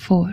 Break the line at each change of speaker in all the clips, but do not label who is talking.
4।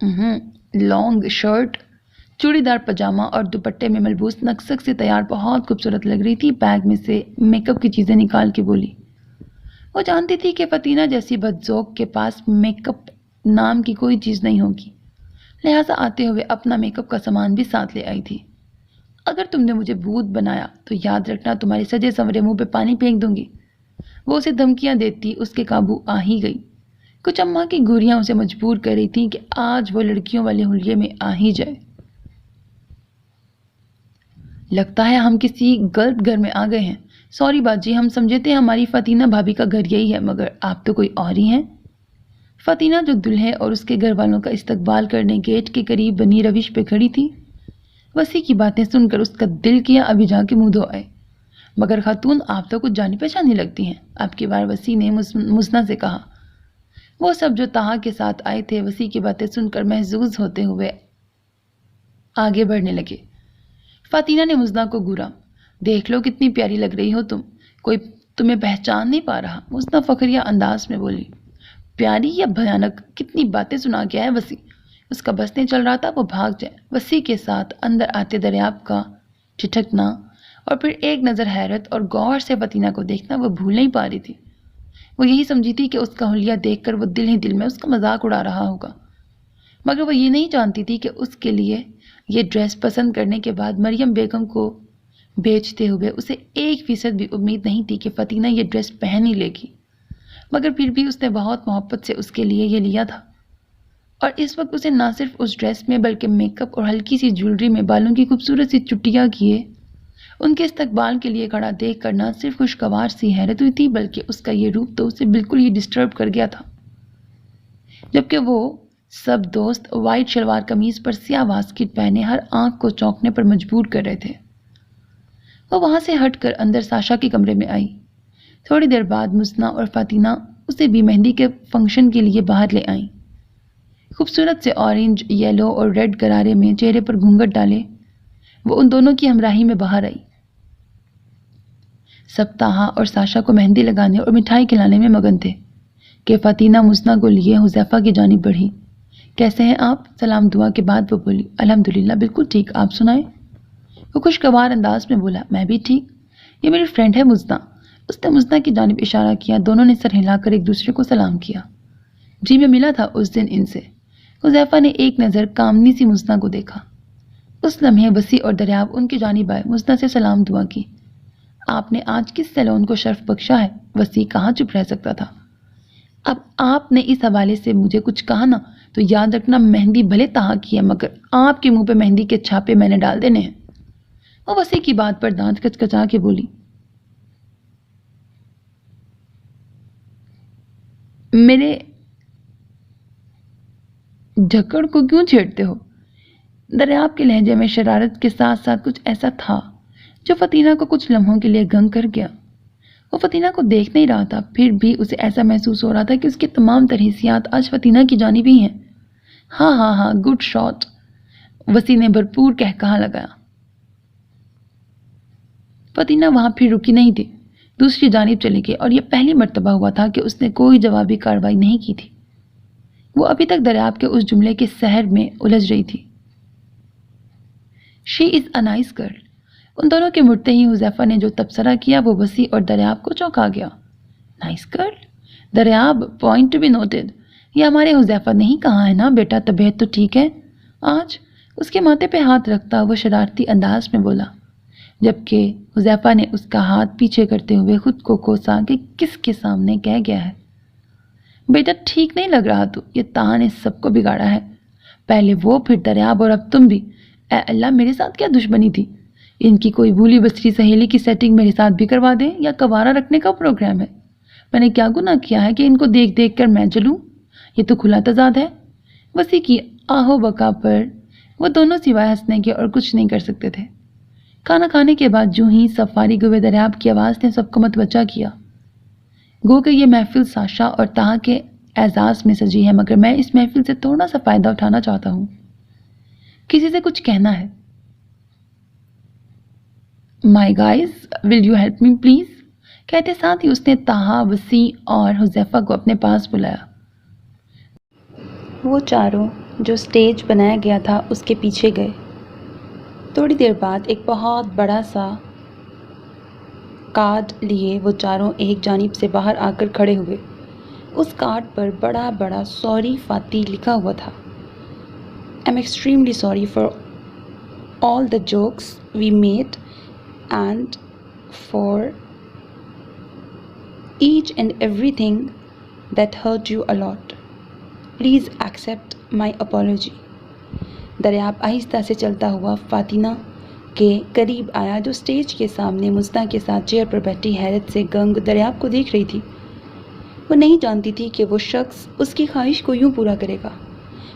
Long shirt, چوڑی دار پاجامہ اور دوپٹے میں ملبوس نقصق سے تیار بہت خوبصورت لگ رہی تھی۔ بیگ میں سے میک اپ کی چیزیں نکال کے بولی۔ وہ جانتی تھی کہ فطینہ جیسی بدذوق کے پاس میک اپ نام کی کوئی چیز نہیں ہوگی، لہٰذا آتے ہوئے اپنا میک اپ کا سامان بھی ساتھ لے آئی تھی۔ اگر تم نے مجھے بھوت بنایا تو یاد رکھنا تمہارے سجے سنورے منہ پہ پانی پھینک دوں گی۔ وہ اسے دھمکیاں دیتی اس کے قابو آ ہی گئی۔ کچھ اماں کی گوریاں اسے مجبور کر رہی تھیں کہ آج وہ لڑکیوں والے حلیے میں آ ہی جائے۔ لگتا ہے ہم کسی غلط گھر میں آ گئے ہیں۔ سوری باجی، ہم سمجھے تھے ہماری فطینہ بھابھی کا گھر یہی ہے، مگر آپ تو کوئی اور ہی ہیں۔ فطینہ جو دلہے اور اس کے گھر والوں کا استقبال کرنے گیٹ کے قریب بنی روش پہ کھڑی تھی، وسیع کی باتیں سن کر اس کا دل کیا ابھی جا کے منہ دھو آئے۔ مگر خاتون، آپ تو کچھ جانی پہچانی لگتی ہیں، آپ کی بار وسیع نے مسنا سے کہا۔ وہ سب جو طہا کے ساتھ آئے تھے وسیع کی باتیں سن کر محظوظ ہوتے ہوئے آگے بڑھنے لگے۔ فاطینہ نے مسنا کو گھورا۔ دیکھ لو کتنی پیاری لگ رہی ہو تم، کوئی تمہیں پہچان نہیں پا رہا۔ مسنا فخریہ انداز میں بولی۔ پیاری یا بھیانک، کتنی باتیں سنا گیا ہے وسیع۔ اس کا بس نہیں چل رہا تھا وہ بھاگ جائے۔ وسیع کے ساتھ اندر آتے دریاب کا ٹھٹکنا اور پھر ایک نظر حیرت اور غور سے فطینہ کو دیکھنا وہ بھول نہیں پا رہی تھی۔ وہ یہی سمجھی تھی کہ اس کا حلیہ دیکھ کر وہ دل ہی دل میں اس کا مذاق اڑا رہا ہوگا، مگر وہ یہ نہیں جانتی تھی کہ اس کے لیے یہ ڈریس پسند کرنے کے بعد مریم بیگم کو بیچتے ہوئے اسے 1% بھی امید نہیں تھی کہ فطینہ یہ ڈریس پہن ہی لے گی، مگر پھر بھی اس نے بہت محبت سے اس کے لیے یہ لیا تھا، اور اس وقت اسے نہ صرف اس ڈریس میں بلکہ میک اپ اور ہلکی سی جیولری میں بالوں کی خوبصورت سی چٹیاں کیے ان کے استقبال کے لیے کھڑا دیکھ کر نہ صرف خوشگوار سی حیرت ہوئی تھی بلکہ اس کا یہ روپ تو اسے بالکل ہی ڈسٹرب کر گیا تھا۔ جبکہ وہ سب دوست وائٹ شلوار قمیض پر سیاہ واسکٹ پہنے ہر آنکھ کو چونکنے پر مجبور کر رہے تھے۔ وہ وہاں سے ہٹ کر اندر ساشا کے کمرے میں آئی۔ تھوڑی دیر بعد مسنا اور فاطینہ اسے بھی مہندی کے فنکشن کے لیے باہر لے آئیں۔ خوبصورت سے آرنج، یلو اور ریڈ غرارے میں چہرے پر گھونگھٹ ڈالے وہ ان دونوں کی ہمراہی میں باہر آئی۔ سب طہا اور ساشا کو مہندی لگانے اور مٹھائی کھلانے میں مگن تھے کہ فاطینہ مسنا کو لیے حذیفہ کی جانب بڑھی۔ کیسے ہیں آپ؟ سلام دعا کے بعد وہ بولی۔ الحمدللہ بالکل ٹھیک، آپ سنائیں؟ وہ خوشگوار انداز میں بولا۔ میں بھی ٹھیک، یہ میری فرینڈ ہے مسنا۔ اس نے مسنا کی جانب اشارہ کیا۔ دونوں نے سر ہلا کر ایک دوسرے کو سلام کیا۔ جی میں ملا تھا اس دن ان سے۔ حذیفہ نے ایک نظر کامنی سی مسنا کو دیکھا۔ اس لمحے وسیع اور دریاب ان کی جانب آئے۔ مسنا سے سلام دعا کی۔ آپ نے آج کس سیلون کو شرف بخشا ہے؟ وسیع کہاں چپ رہ سکتا تھا۔ اب آپ نے اس حوالے سے مجھے کچھ کہا نا تو یاد رکھنا مہندی بھلے طہا کی ہے مگر آپ کے منہ پہ مہندی کے چھاپے میں نے ڈال دینے ہیں۔ وہ وسیع کی بات پر دانت کچکچا کے بولی۔ میرے جھکڑ کو کیوں چھیڑتے ہو؟ دریاب کے لہجے میں شرارت کے ساتھ ساتھ کچھ ایسا تھا جو فطینہ کو کچھ لمحوں کے لیے گنگ کر گیا۔ وہ فطینہ کو دیکھ نہیں رہا تھا، پھر بھی اسے ایسا محسوس ہو رہا تھا کہ اس کی تمام ترحیثیات آج فطینہ کی جانب ہی ہیں۔ ہاں ہاں ہاں، گڈ شاٹ، وسیع نے بھرپور کہا لگایا۔ فطینہ وہاں پھر رکی نہیں تھی، دوسری جانب چلی گئی اور یہ پہلی مرتبہ ہوا تھا کہ اس نے کوئی جوابی کارروائی نہیں کی تھی۔ وہ ابھی تک دریاب کے اس جملے کے سحر میں الجھ رہی تھی۔ شی از اے نائس گرل۔ ان دونوں کے مڑتے ہی حذیفہ نے جو تبصرہ کیا وہ وسیع اور دریاب کو چونکا گیا۔ Nice girl? Daryab, point to be noted, یہ ہمارے حذیفہ نہیں کہا ہے نا بیٹا، طبیعت تو ٹھیک ہے آج؟ اس کے ماتھے پہ ہاتھ رکھتا وہ شرارتی انداز میں بولا، جبکہ حذیفہ نے اس کا ہاتھ پیچھے کرتے ہوئے خود کو کوسا کہ کس کے سامنے کہہ گیا ہے۔ بیٹا ٹھیک نہیں لگ رہا تو، یہ طہا نے سب کو بگاڑا ہے، پہلے وہ پھر دریاب اور اب تم بھی۔ اے اللہ، میرے ساتھ کیا دشمنی تھی؟ ان کی کوئی بھولی بسری سہیلی کی سیٹنگ میرے ساتھ بھی کروا دیں یا کوارا رکھنے کا پروگرام ہے؟ میں نے کیا گناہ کیا ہے کہ ان کو دیکھ دیکھ کر میں جلوں؟ یہ تو کھلا تضاد ہے۔ وسیع کی آہو بکا پر وہ دونوں سوائے ہنسنے کے اور کچھ نہیں کر سکتے تھے۔ کھانا کھانے کے بعد جو ہی سب فارغ ہوئے دریاب کی آواز نے سب کو متوجہ کیا۔ گو کہ یہ محفل ساشا اور طہا کے اعزاز میں سجی ہے، مگر میں اس محفل سے تھوڑا سا فائدہ اٹھانا چاہتا ہوں، کسی سے کچھ کہنا ہے۔ My guys, will you help me please? کہتے ساتھ ہی اس نے طہا، وسیع اور حذیفہ کو اپنے پاس بلایا۔ وہ چاروں جو اسٹیج بنایا گیا تھا اس کے پیچھے گئے۔ تھوڑی دیر بعد ایک بہت بڑا سا کارڈ لیے وہ چاروں ایک جانب سے باہر آ کر کھڑے ہوئے۔ اس کارڈ پر بڑا بڑا سوری فاتی لکھا ہوا تھا۔ I'm extremely sorry for all the jokes we made and for each and everything that hurt you a lot. Please accept my apology. دریاب آہستہ سے چلتا ہوا فاطمہ کے قریب آیا جو اسٹیج کے سامنے مزدہ کے ساتھ چیئر پر بیٹھی حیرت سے گنگ دریاب کو دیکھ رہی تھی۔ وہ نہیں جانتی تھی کہ وہ شخص اس کی خواہش کو یوں پورا کرے گا۔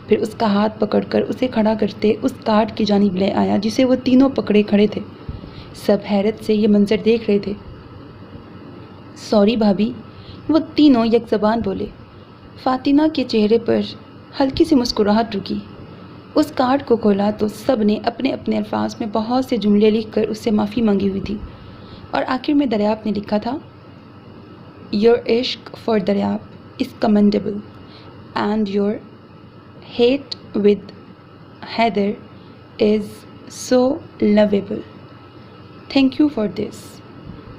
پھر اس کا ہاتھ پکڑ کر اسے کھڑا کرتے اس کارڈ کی جانب لے آیا جسے وہ تینوں پکڑے کھڑے تھے۔ سب حیرت سے یہ منظر دیکھ رہے تھے۔ سوری بھابھی، وہ تینوں یک زبان بولے۔ فاطمہ کے چہرے پر ہلکی سی مسکراہٹ رکی۔ اس کارڈ کو کھولا تو سب نے اپنے اپنے الفاظ میں بہت سے جملے لکھ کر اس سے معافی مانگی ہوئی تھی، اور آخر میں دریاب نے لکھا تھا Your عشق for دریاب is commendable and your hate with Heather is so lovable. Thank you for this.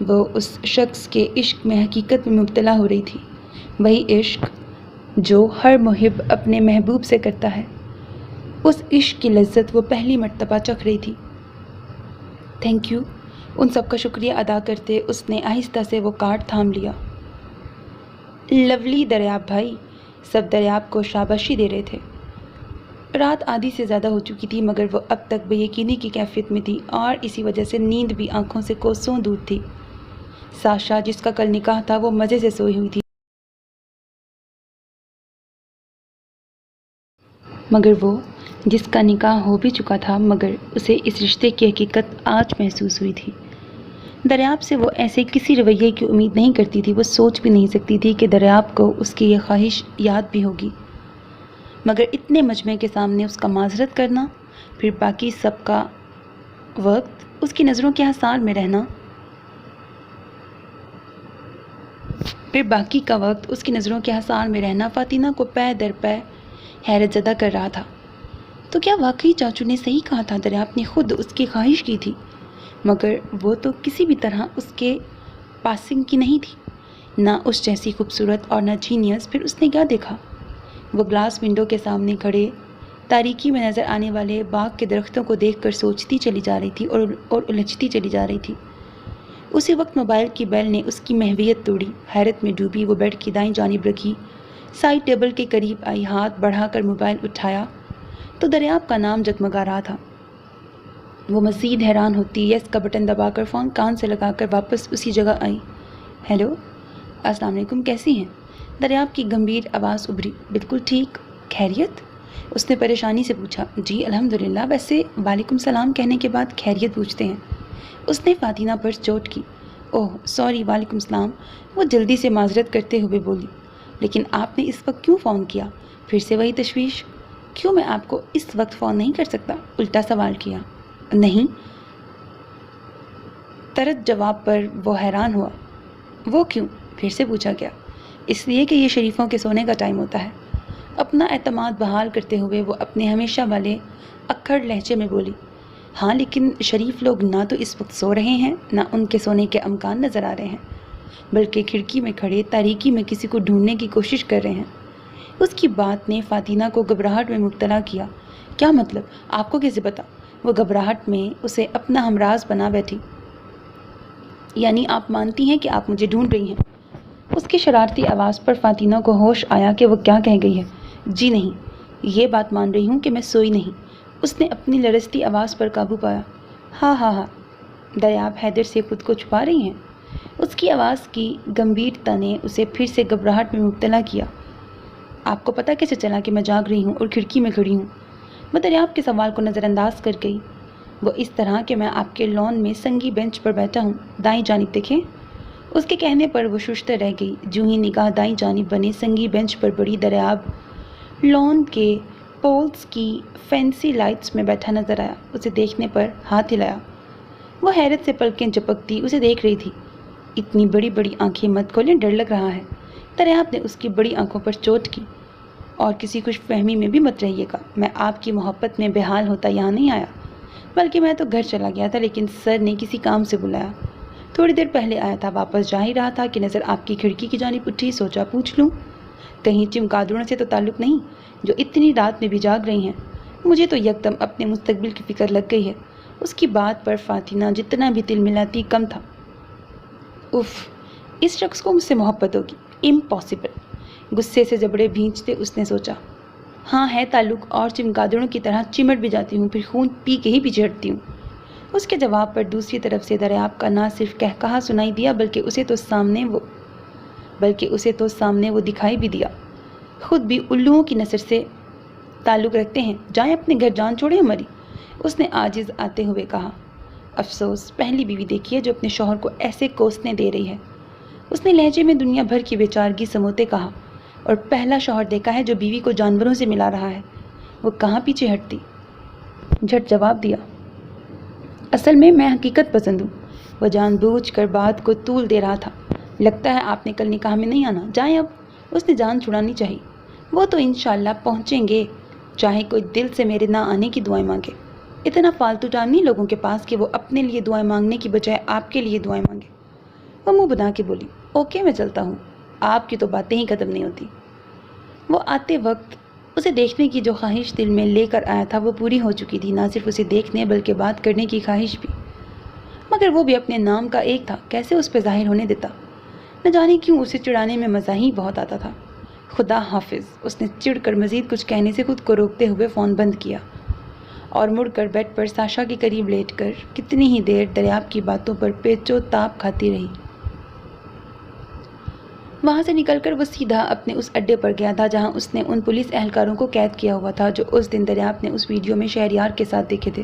وہ اس شخص کے عشق میں حقیقت میں مبتلا ہو رہی تھی، وہی عشق جو ہر محب اپنے محبوب سے کرتا ہے۔ اس عشق کی لذت وہ پہلی مرتبہ چکھ رہی تھی۔ تھینک یو، ان سب کا شکریہ ادا کرتے اس نے آہستہ سے وہ کارڈ تھام لیا۔ لولی دریاب بھائی، سب دریاب کو شاباشی دے رہے تھے۔ رات آدھی سے زیادہ ہو چکی تھی مگر وہ اب تک بے یقینی کی کیفیت میں تھی اور اسی وجہ سے نیند بھی آنکھوں سے کوسوں دور تھی۔ ساشا جس کا کل نکاح تھا وہ مزے سے سوئی ہوئی تھی، مگر وہ جس کا نکاح ہو بھی چکا تھا مگر اسے اس رشتے کی حقیقت آج محسوس ہوئی تھی۔ دریاب سے وہ ایسے کسی رویے کی امید نہیں کرتی تھی، وہ سوچ بھی نہیں سکتی تھی کہ دریاب کو اس کی یہ خواہش یاد بھی ہوگی، مگر اتنے مجمع کے سامنے اس کا معذرت کرنا، پھر باقی سب کا وقت اس کی نظروں کے حصار میں رہنا، فاطمہ کو پے در پے حیرت زدہ کر رہا تھا۔ تو کیا واقعی چاچو نے صحیح کہا تھا؟ دریاب نے خود اس کی خواہش کی تھی، مگر وہ تو کسی بھی طرح اس کے پاسنگ کی نہیں تھی، نہ اس جیسی خوبصورت اور نہ جینیس۔ پھر اس نے کیا دیکھا؟ وہ گلاس ونڈو کے سامنے کھڑے تاریکی میں نظر آنے والے باغ کے درختوں کو دیکھ کر سوچتی چلی جا رہی تھی اور الجھتی چلی جا رہی تھی۔ اسی وقت موبائل کی بیل نے اس کی محویت توڑی۔ حیرت میں ڈوبی وہ بیڈ کی دائیں جانب رکھی، سائڈ ٹیبل کے قریب آئی، ہاتھ بڑھا کر موبائل اٹھایا تو دریاب کا نام جگمگا رہا تھا۔ وہ مزید حیران ہوتی یس کا بٹن دبا کر فون کان سے لگا کر واپس اسی جگہ آئی۔ ہیلو، السلام علیکم، کیسی ہیں؟ دریاب کی گمبھیر آواز ابھری۔ بالکل ٹھیک، خیریت؟ اس نے پریشانی سے پوچھا۔ جی الحمدللہ، ویسے وعلیکم السلام کہنے کے بعد خیریت پوچھتے ہیں؟ اس نے فاطمہ پر چوٹ کی۔ اوہ سوری، وعلیکم السلام، وہ جلدی سے معذرت کرتے ہوئے بولی۔ لیکن آپ نے اس وقت کیوں فون کیا؟ پھر سے وہی تشویش۔ کیوں میں آپ کو اس وقت فون نہیں کر سکتا؟ الٹا سوال کیا۔ نہیں، ترت جواب پر وہ حیران ہوا۔ وہ کیوں؟ پھر سے پوچھا گیا۔ اس لیے کہ یہ شریفوں کے سونے کا ٹائم ہوتا ہے۔ اپنا اعتماد بحال کرتے ہوئے وہ اپنے ہمیشہ والے اکھڑ لہجے میں بولی۔ ہاں لیکن شریف لوگ نہ تو اس وقت سو رہے ہیں نہ ان کے سونے کے امکان نظر آ رہے ہیں، بلکہ کھڑکی میں کھڑے تاریکی میں کسی کو ڈھونڈنے کی کوشش کر رہے ہیں۔ اس کی بات نے فاطمہ کو گھبراہٹ میں مبتلا کیا۔ کیا مطلب؟ آپ کو کیسے پتا؟ وہ گھبراہٹ میں اسے اپنا ہمراز بنا بیٹھی۔ یعنی آپ مانتی ہیں کہ آپ مجھے ڈھونڈ رہی ہیں؟ اس کی شرارتی آواز پر فاطمہ کو ہوش آیا کہ وہ کیا کہہ گئی ہے۔ جی نہیں، یہ بات مان رہی ہوں کہ میں سوئی نہیں۔ اس نے اپنی لرزتی آواز پر قابو پایا۔ ہاں ہاں ہاں، دریاب حیدر سے خود کو چھپا رہی ہیں؟ اس کی آواز کی گمبھیرتا نے اسے پھر سے گھبراہٹ میں مبتلا کیا۔ آپ کو پتہ کیسے چلا کہ میں جاگ رہی ہوں اور کھڑکی میں کھڑی ہوں؟ وہ دریاب کے سوال کو نظر انداز کر گئی۔ وہ اس طرح کہ میں آپ کے لان میں سنگی بینچ پر بیٹھا ہوں، دائیں جانب دیکھیں۔ اس کے کہنے پر وہ ششتر رہ گئی۔ جو ہی نگاہ دائیں جانب بنے سنگی بینچ پر پڑی، دریاب لان کے پولز کی فینسی لائٹس میں بیٹھا نظر آیا۔ اسے دیکھنے پر ہاتھ ہلایا۔ وہ حیرت سے پلکیں جھپکتی اسے دیکھ رہی تھی۔ اتنی بڑی بڑی آنکھیں مت کھولیں، ڈر لگ رہا ہے۔ دریاب نے اس کی بڑی آنکھوں پر چوٹ کی۔ اور کسی خوش فہمی میں بھی مت رہیے گا۔ میں آپ کی محبت میں بحال ہوتا یہاں نہیں آیا، بلکہ میں تو گھر چلا گیا تھا، لیکن سر نے کسی کام سے بلایا۔ تھوڑی دیر پہلے آیا تھا، واپس جا ہی رہا تھا کہ نظر آپ کی کھڑکی کی جانب اٹھی، سوچا پوچھ لوں، کہیں چمگادڑوں سے تو تعلق نہیں جو اتنی رات میں بھی جاگ رہی ہیں۔ مجھے تو یکدم اپنے مستقبل کی فکر لگ گئی ہے۔ اس کی بات پر فاتنہ جتنا بھی دل ملاتی کم تھا۔ اف، اس شخص کو مجھ سے محبت ہوگی، امپاسبل۔ غصے سے جبڑے بھینچتے اس نے سوچا، ہاں ہے تعلق، اور چمگادڑوں کی طرح چمٹ بھی جاتی ہوں، پھر خون پی کے ہی پیچھے ہٹتی ہوں۔ اس کے جواب پر دوسری طرف سے دریاب کا نہ صرف کہا سنائی دیا بلکہ اسے تو سامنے وہ دکھائی بھی دیا۔ خود بھی الوؤں کی نظر سے تعلق رکھتے ہیں، جائیں اپنے گھر، جان چھوڑیں ہماری، اس نے عاجز آتے ہوئے کہا۔ افسوس، پہلی بیوی دیکھی ہے جو اپنے شوہر کو ایسے کوسنے دے رہی ہے، اس نے لہجے میں دنیا بھر کی بیچارگی سموتے کہا، اور پہلا شوہر دیکھا ہے جو بیوی کو جانوروں سے ملا رہا ہے، وہ کہاں پیچھے ہٹتی۔ جھٹ جواب دیا، اصل میں حقیقت پسند ہوں۔ وہ جان بوجھ کر بات کو طول دے رہا تھا۔ لگتا ہے آپ نے کل نکاح میں نہیں آنا، جائیں اب، اس نے جان چھڑانی چاہی۔ وہ تو انشاءاللہ پہنچیں گے، چاہے کوئی دل سے میرے نہ آنے کی دعائیں مانگے۔ اتنا فالتو ٹائم نہیں لوگوں کے پاس کہ وہ اپنے لیے دعائیں مانگنے کی بجائے آپ کے لیے دعائیں مانگے۔ وہ منہ بنا کے بولی، اوکے میں چلتا ہوں، آپ کی تو باتیں ہی ختم نہیں ہوتی۔ وہ آتے وقت اسے دیکھنے کی جو خواہش دل میں لے کر آیا تھا وہ پوری ہو چکی تھی، نہ صرف اسے دیکھنے بلکہ بات کرنے کی خواہش بھی، مگر وہ بھی اپنے نام کا ایک تھا، کیسے اس پہ ظاہر ہونے دیتا؟ نہ جانے کیوں اسے چڑھانے میں مزہ ہی بہت آتا تھا۔ خدا حافظ، اس نے چڑھ کر مزید کچھ کہنے سے خود کو روکتے ہوئے فون بند کیا اور مڑ کر بیڈ پر ساشا کے قریب لیٹ کر کتنی ہی دیر دریاب کی باتوں پر پیچو تاپ کھاتی رہی۔ وہاں سے نکل کر وہ سیدھا اپنے اس اڈے پر گیا تھا جہاں اس نے ان پولیس اہلکاروں کو قید کیا ہوا تھا جو اس دن دریاب نے اس ویڈیو میں شہریار کے ساتھ دیکھے تھے۔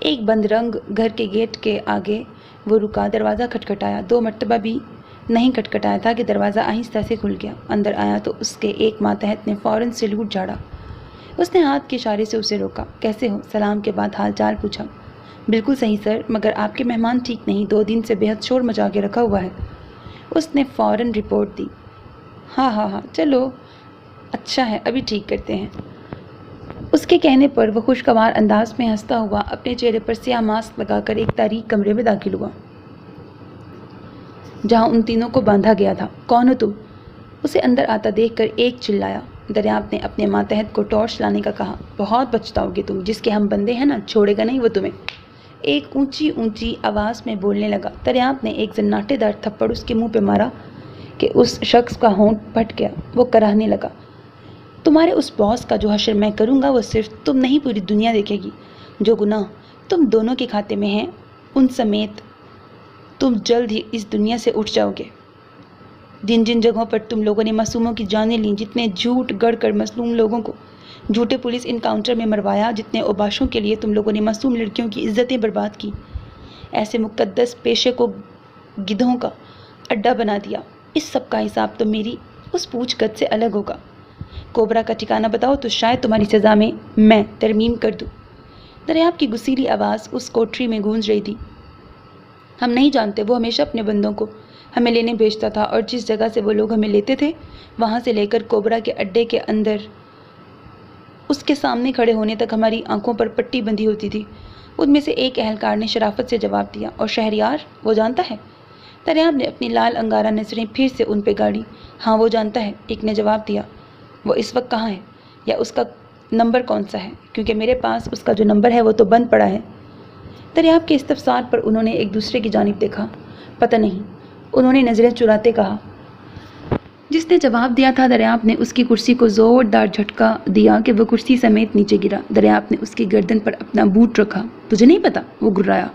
ایک بند رنگ گھر کے گیٹ کے آگے وہ رکا، دروازہ کھٹکھٹایا، 2 مرتبہ بھی نہیں کھٹکھٹایا تھا کہ دروازہ آہستہ سے کھل گیا۔ اندر آیا تو اس کے ایک ماتحت نے فوراً سیلوٹ جھاڑا۔ اس نے ہاتھ کے اشارے سے اسے روکا۔ کیسے ہو؟ سلام کے بعد حال چال پوچھا۔ بالکل صحیح سر، مگر آپ کے مہمان ٹھیک نہیں، 2 دن سے بے حد شور مچا کے رکھا ہوا ہے، اس نے فوراً رپورٹ دی۔ ہاں چلو اچھا ہے، ابھی ٹھیک کرتے ہیں۔ اس کے کہنے پر وہ خوشگوار انداز میں ہنستا ہوا اپنے چہرے پر سیاہ ماسک لگا کر ایک تاریک کمرے میں داخل ہوا جہاں ان تینوں کو باندھا گیا تھا۔ کون ہو تم؟ اسے اندر آتا دیکھ کر ایک چلایا۔ دریاب نے اپنے ماتحت کو ٹارچ لانے کا کہا۔ بہت پچھتاؤ گے تم، جس کے ہم بندے ہیں نا، چھوڑے گا نہیں وہ تمہیں، ایک اونچی آواز میں بولنے لگا۔ دریاب نے ایک زناٹے دار تھپڑ اس کے منہ پہ مارا کہ اس شخص کا ہونٹ پھٹ گیا۔ وہ کراہنے لگا، تمہارے اس باس کا جو حشر میں کروں گا وہ صرف تم نہیں پوری دنیا دیکھے گی۔ جو گناہ تم دونوں کے کھاتے میں ہیں ان سمیت تم جلد ہی اس دنیا سے اٹھ جاؤ گے۔ جن جن جگہوں پر تم لوگوں نے معصوموں کی جانیں لیں، جتنے جھوٹ گڑھ کر مظلوم لوگوں کو جھوٹے پولیس انکاؤنٹر میں مروایا، جتنے اوباشوں کے لیے تم لوگوں نے معصوم لڑکیوں کی عزتیں برباد کی، ایسے مقدس پیشے کو گدھوں کا اڈا بنا دیا، اس سب کا حساب تو میری اس پوچھ گچھ سے الگ ہوگا۔ کوبرا کا ٹھکانہ بتاؤ تو شاید تمہاری سزا میں ترمیم کر دوں۔ دریاب کی غصیلی آواز اس کوٹری میں گونج رہی تھی۔ ہم نہیں جانتے، وہ ہمیشہ اپنے بندوں کو ہمیں لینے بھیجتا تھا، اور جس جگہ سے وہ لوگ ہمیں لیتے تھے وہاں سے لے کر کوبرا کے اڈے کے اندر اس کے سامنے کھڑے ہونے تک ہماری آنکھوں پر پٹی بندھی ہوتی تھی۔ ان میں سے ایک اہلکار نے شرافت سے جواب دیا، اور شہریار وہ جانتا ہے؟ دریاب نے اپنی لال انگارہ نظریں پھر سے ان پہ گاڑی۔ ہاں وہ جانتا ہے، ایک نے جواب دیا۔ وہ اس وقت کہاں ہے، یا اس کا نمبر کون سا ہے؟ کیونکہ میرے پاس اس کا جو نمبر ہے وہ تو بند پڑا ہے۔ دریاب کے استفسار پر انہوں نے ایک دوسرے کی جانب دیکھا۔ پتہ نہیں، انہوں نے نظریں چراتے کہا۔ جس نے جواب دیا تھا دریاب نے اس کی کرسی کو زوردار جھٹکا دیا کہ وہ کرسی سمیت نیچے گرا۔ دریاب نے اس کی گردن پر اپنا بوٹ رکھا۔ تجھے نہیں پتا؟ وہ گرایا۔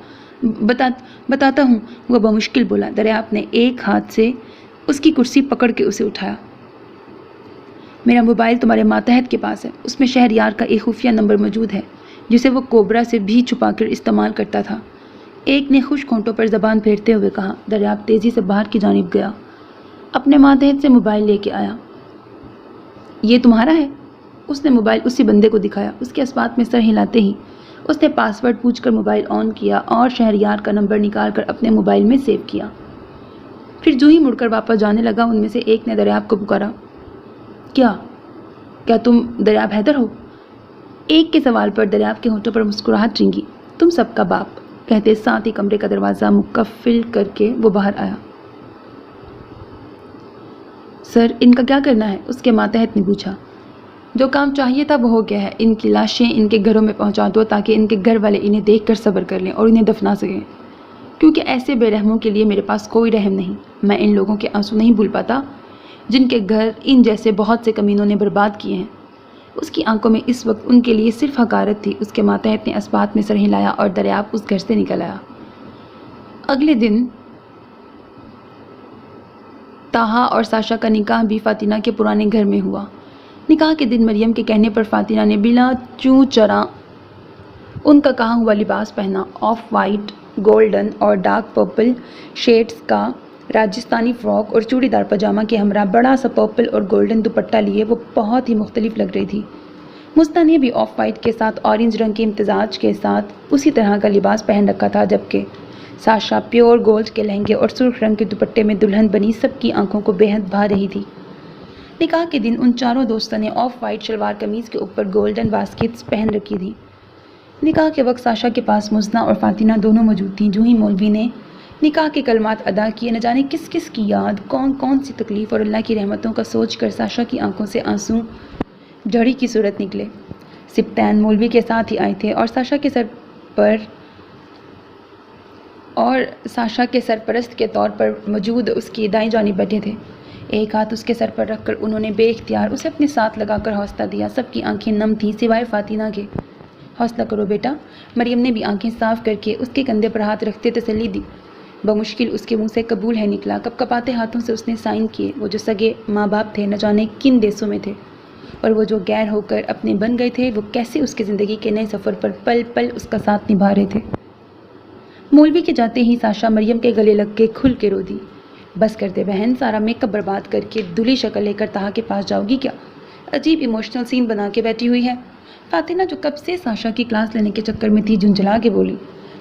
بتاتا ہوں، وہ بمشکل بولا۔ دریاب نے ایک ہاتھ سے اس کی کرسی پکڑ کے اسے اٹھایا۔ میرا موبائل تمہارے ماتحت کے پاس ہے، اس میں شہریار کا ایک خفیہ نمبر موجود ہے جسے وہ کوبرا سے بھی چھپا کر استعمال کرتا تھا، ایک نے خشک ہونٹوں پر زبان پھیرتے ہوئے کہا۔ دریاب تیزی سے باہر کی جانب گیا، اپنے ماتحت سے موبائل لے کے آیا۔ یہ تمہارا ہے؟ اس نے موبائل اسی بندے کو دکھایا۔ اس کے اسبات میں سر ہلاتے ہی اس نے پاس ورڈ پوچھ کر موبائل آن کیا اور شہریار کا نمبر نکال کر اپنے موبائل میں سیو کیا۔ پھر جو ہی مڑ کر واپس جانے لگا ان میں سے ایک نے دریاب کو پکارا۔ کیا؟ کیا تم دریاب حیدر ہو؟ ایک کے سوال پر دریاب کے ہونٹوں پر مسکراہٹ رنگی۔ تم سب کا باپ، کہتے ساتھ ہی کمرے کا دروازہ مقفل کر کے وہ باہر آیا۔ سر، ان کا کیا کرنا ہے؟ اس کے ماتحت نے پوچھا۔ جو کام چاہیے تھا وہ ہو گیا ہے۔ ان کی لاشیں ان کے گھروں میں پہنچا دو تاکہ ان کے گھر والے انہیں دیکھ کر صبر کر لیں اور انہیں دفنا سکیں، کیونکہ ایسے بے رحموں کے لیے میرے پاس کوئی رحم نہیں۔ میں ان لوگوں کے آنسو نہیں بھول پاتا جن کے گھر ان جیسے بہت سے کمینوں نے برباد کیے ہیں۔ اس کی آنکھوں میں اس وقت ان کے لیے صرف حقارت تھی۔ اس کے ماتحت نے اسبات میں سر ہلایا اور دریاب اس گھر سے نکل آیا۔ اگلے دن طاہا اور ساشا کا نکاح بھی فاطمہ کے پرانے گھر میں ہوا۔ نکاح کے دن مریم کے کہنے پر فاطمہ نے بلا چوں چراں ان کا کہا ہوا لباس پہنا۔ آف وائٹ، گولڈن اور ڈارک پرپل شیڈز کا راجستانی فراک اور چوڑی دار پاجامہ کے ہمراہ بڑا سا پرپل اور گولڈن دوپٹہ لیے وہ بہت ہی مختلف لگ رہی تھی۔ مستہ نے بھی آف وائٹ کے ساتھ اورنج رنگ کے امتزاج کے ساتھ اسی طرح کا لباس پہن رکھا تھا، جبکہ ساشا پیور گولڈ کے لہنگے اور سرخ رنگ کے دوپٹے میں دلہن بنی سب کی آنکھوں کو بے حد بھا رہی تھی۔ نکاح کے دن ان چاروں دوستوں نے آف وائٹ شلوار قمیض کے اوپر گولڈن باسکٹس پہن رکھی تھی۔ نکاح کے وقت ساشا کے پاس مزنہ اور فاطمہ دونوں موجود تھیں۔ جو ہی مولوی نے نکاح کے کلمات ادا کیے، نہ جانے کس کس کی یاد، کون کون سی تکلیف اور اللہ کی رحمتوں کا سوچ کر ساشا کی آنکھوں سے آنسو جھڑی کی صورت نکلے۔ سبتین مولوی کے ساتھ ہی آئے تھے اور ساشا کے سرپرست کے طور پر موجود اس کی دائیں جانب بیٹھے تھے۔ ایک ہاتھ اس کے سر پر رکھ کر انہوں نے بے اختیار اسے اپنے ساتھ لگا کر حوصلہ دیا۔ سب کی آنکھیں نم تھیں سوائے فاطمہ کے۔ حوصلہ کرو بیٹا، مریم نے بھی آنکھیں صاف کر کے اس کے کندھے پر ہاتھ رکھتے تسلی دی۔ بمشکل اس کے منہ سے قبول ہے نکلا۔ کپ کپاتے ہاتھوں سے اس نے سائن کیے۔ وہ جو سگے ماں باپ تھے نہ جانے کن دیسوں میں تھے، اور وہ جو غیر ہو کر اپنے بن گئے تھے، وہ کیسے اس کی زندگی کے نئے سفر پر پل پل اس کا ساتھ نبھا رہے تھے۔ مولوی کے جاتے ہی ساشا مریم کے گلے لگ کے کھل کے رو دی۔ بس کر دے بہن، سارا میک اپ برباد کر کے دھلی شکل لے کر طاہا کے پاس جاؤ گی کیا؟ عجیب ایموشنل سین بنا کے بیٹھی ہوئی ہے۔ فاطمہ جو کب سے ساشا کی کلاس لینے کے چکر میں تھی جھنجھلا کے بولی۔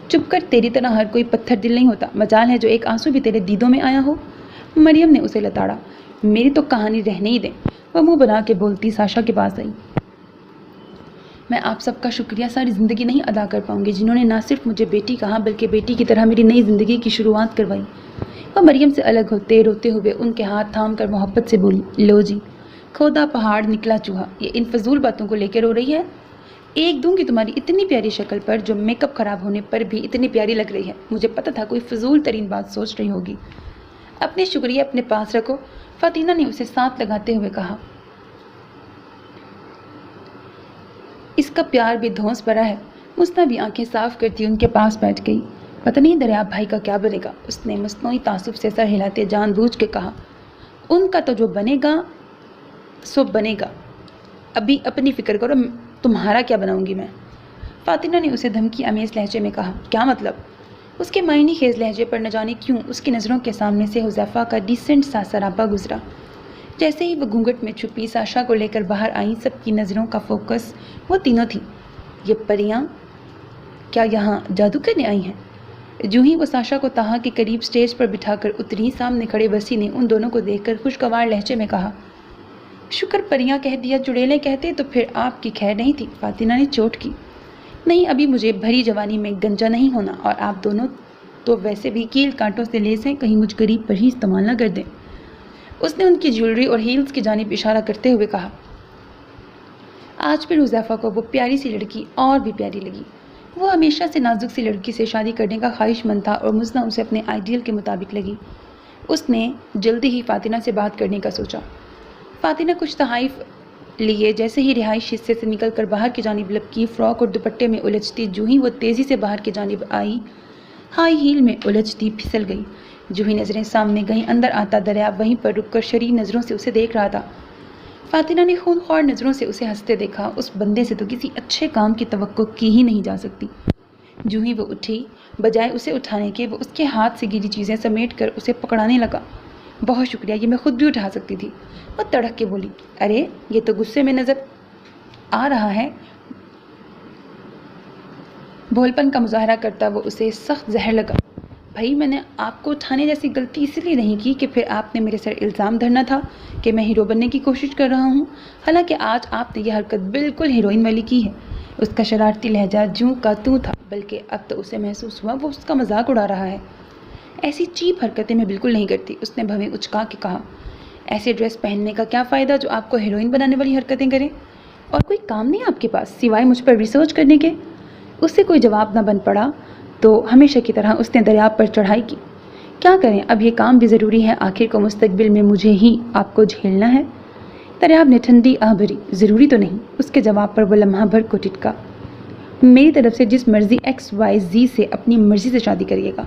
چپ کر، تیری طرح ہر کوئی پتھر دل نہیں ہوتا، مجال ہے جو ایک آنسو بھی تیرے دیدوں میں آیا ہو۔ مریم نے اسے لتاڑا۔ میری تو کہانی رہنے ہی دیں۔ وہ منہ بنا کے بولتی ساشا کے پاس آئی۔ میں آپ سب کا شکریہ ساری زندگی نہیں ادا کر پاؤں گی، جنہوں نے نہ صرف مجھے بیٹی کہا بلکہ بیٹی کی طرح میری نئی زندگی کی شروعات کروائی۔ وہ مریم سے الگ ہوتے روتے ہوئے ان کے ہاتھ تھام کر محبت سے بولی، لو جی، کھودا پہاڑ نکلا چوہا، یہ ان فضول باتوں کو لے کے رو رہی ہے؟ ایک دوں گی تمہاری اتنی پیاری شکل پر جو میک اپ خراب ہونے پر بھی اتنی پیاری لگ رہی ہے۔ مجھے پتا تھا کوئی فضول ترین بات سوچ رہی ہوگی۔ اپنے شکریہ اپنے پاس رکھو، فاطمہ نے اسے ساتھ لگاتے ہوئے کہا۔ اس کا پیار بھی دھونس بھرا ہے۔ مستہ بھی آنکھیں صاف کرتی ان کے پاس بیٹھ گئی۔ پتہ نہیں دریاب بھائی کا کیا بنے گا، اس نے مصنوعی تعصب سے سر ہلاتے جان بوجھ کے کہا۔ ان کا تو جو بنے گا سو بنے گا، ابھی اپنی فکر کرو، تمہارا کیا بناؤں گی میں؟ فاطمہ نے اسے دھمکی امیز لہجے میں کہا۔ کیا مطلب؟ اس کے معنی خیز لہجے پر نہ جانے کیوں اس کی نظروں کے سامنے سے حذیفہ کا ڈیسنٹ سا سراپا گزرا۔ جیسے ہی وہ گھونگھٹ میں چھپی ساشا کو لے کر باہر آئیں، سب کی نظروں کا فوکس وہ تینوں تھیں۔ یہ پریاں کیا یہاں جادو کرنے آئی ہیں؟ جو ہی وہ ساشا کو طاہا کے قریب سٹیج پر بٹھا کر اتری، سامنے کھڑے وسیع نے ان دونوں کو دیکھ کر خوشگوار لہجے میں کہا۔ شکر پریاں کہہ دیا، چڑیلیں کہتے تو پھر آپ کی خیر نہیں تھی۔ فاطمہ نے چوٹ کی۔ نہیں، ابھی مجھے بھری جوانی میں گنجا نہیں ہونا، اور آپ دونوں تو ویسے بھی کیل کانٹوں سے لیس ہیں، کہیں مجھ غریب پر ہی استعمال نہ کر دیں۔ اس نے ان کی جیولری اور ہیلز کی جانب اشارہ کرتے ہوئے کہا۔ آج پھر حذیفہ کو وہ پیاری سی لڑکی اور بھی پیاری لگی۔ وہ ہمیشہ سے نازک سی لڑکی سے شادی کرنے کا خواہش مند تھا اور مزنہ اسے اپنے آئیڈیل کے مطابق لگی۔ اس نے جلدی ہی فاطمہ سے بات کرنے کا سوچا۔ فاطمہ کچھ تحائف لیے جیسے ہی رہائش حصے سے نکل کر باہر کی جانب لپکی، فراک اور دوپٹے میں الجھتی، جو ہی وہ تیزی سے باہر کی جانب آئی، ہائی ہیل میں الجھتی پھسل گئی۔ جو ہی نظریں سامنے گئیں، اندر آتا دریاب وہیں پر رک کر شریر نظروں سے اسے دیکھ رہا تھا۔ فاطمہ نے خون خوار نظروں سے اسے ہنستے دیکھا۔ اس بندے سے تو کسی اچھے کام کی توقع کی ہی نہیں جا سکتی۔ جو ہی وہ اٹھی، بجائے اسے اٹھانے کے وہ اس کے ہاتھ سے گری چیزیں سمیٹ کر اسے پکڑانے لگا۔ بہت شکریہ، یہ میں خود بھی اٹھا سکتی تھی۔ وہ تڑک کے بولی۔ ارے یہ تو غصے میں نظر آ رہا ہے۔ بھولپن کا مظاہرہ کرتا وہ اسے سخت زہر لگا۔ بھائی میں نے آپ کو اٹھانے جیسی غلطی اس لیے نہیں کی کہ پھر آپ نے میرے سر الزام دھرنا تھا کہ میں ہیرو بننے کی کوشش کر رہا ہوں، حالانکہ آج آپ نے یہ حرکت بالکل ہیروئن والی کی ہے۔ اس کا شرارتی لہجہ جوں کا توں تھا، بلکہ اب تو اسے محسوس ہوا وہ اس کا مذاق اڑا رہا ہے۔ ایسی چیپ حرکتیں میں بالکل نہیں کرتی، اس نے بھویں اچکا کے کہا۔ ایسے ڈریس پہننے کا کیا فائدہ جو آپ کو ہیروئن بنانے والی حرکتیں کریں؟ اور کوئی کام نہیں آپ کے پاس سوائے مجھ پر ریسرچ کرنے کے؟ اس سے کوئی جواب نہ بن پڑا تو ہمیشہ کی طرح اس نے دریاب پر چڑھائی کی۔ کیا کریں، اب یہ کام بھی ضروری ہے، آخر کو مستقبل میں مجھے ہی آپ کو جھیلنا ہے۔ دریاب نے ٹھنڈی آہ بھری۔ ضروری تو نہیں، اس کے جواب پر وہ لمحہ بھر کو ٹٹکا۔ میری طرف سے جس مرضی XYZ سے اپنی مرضی سے شادی کریے گا،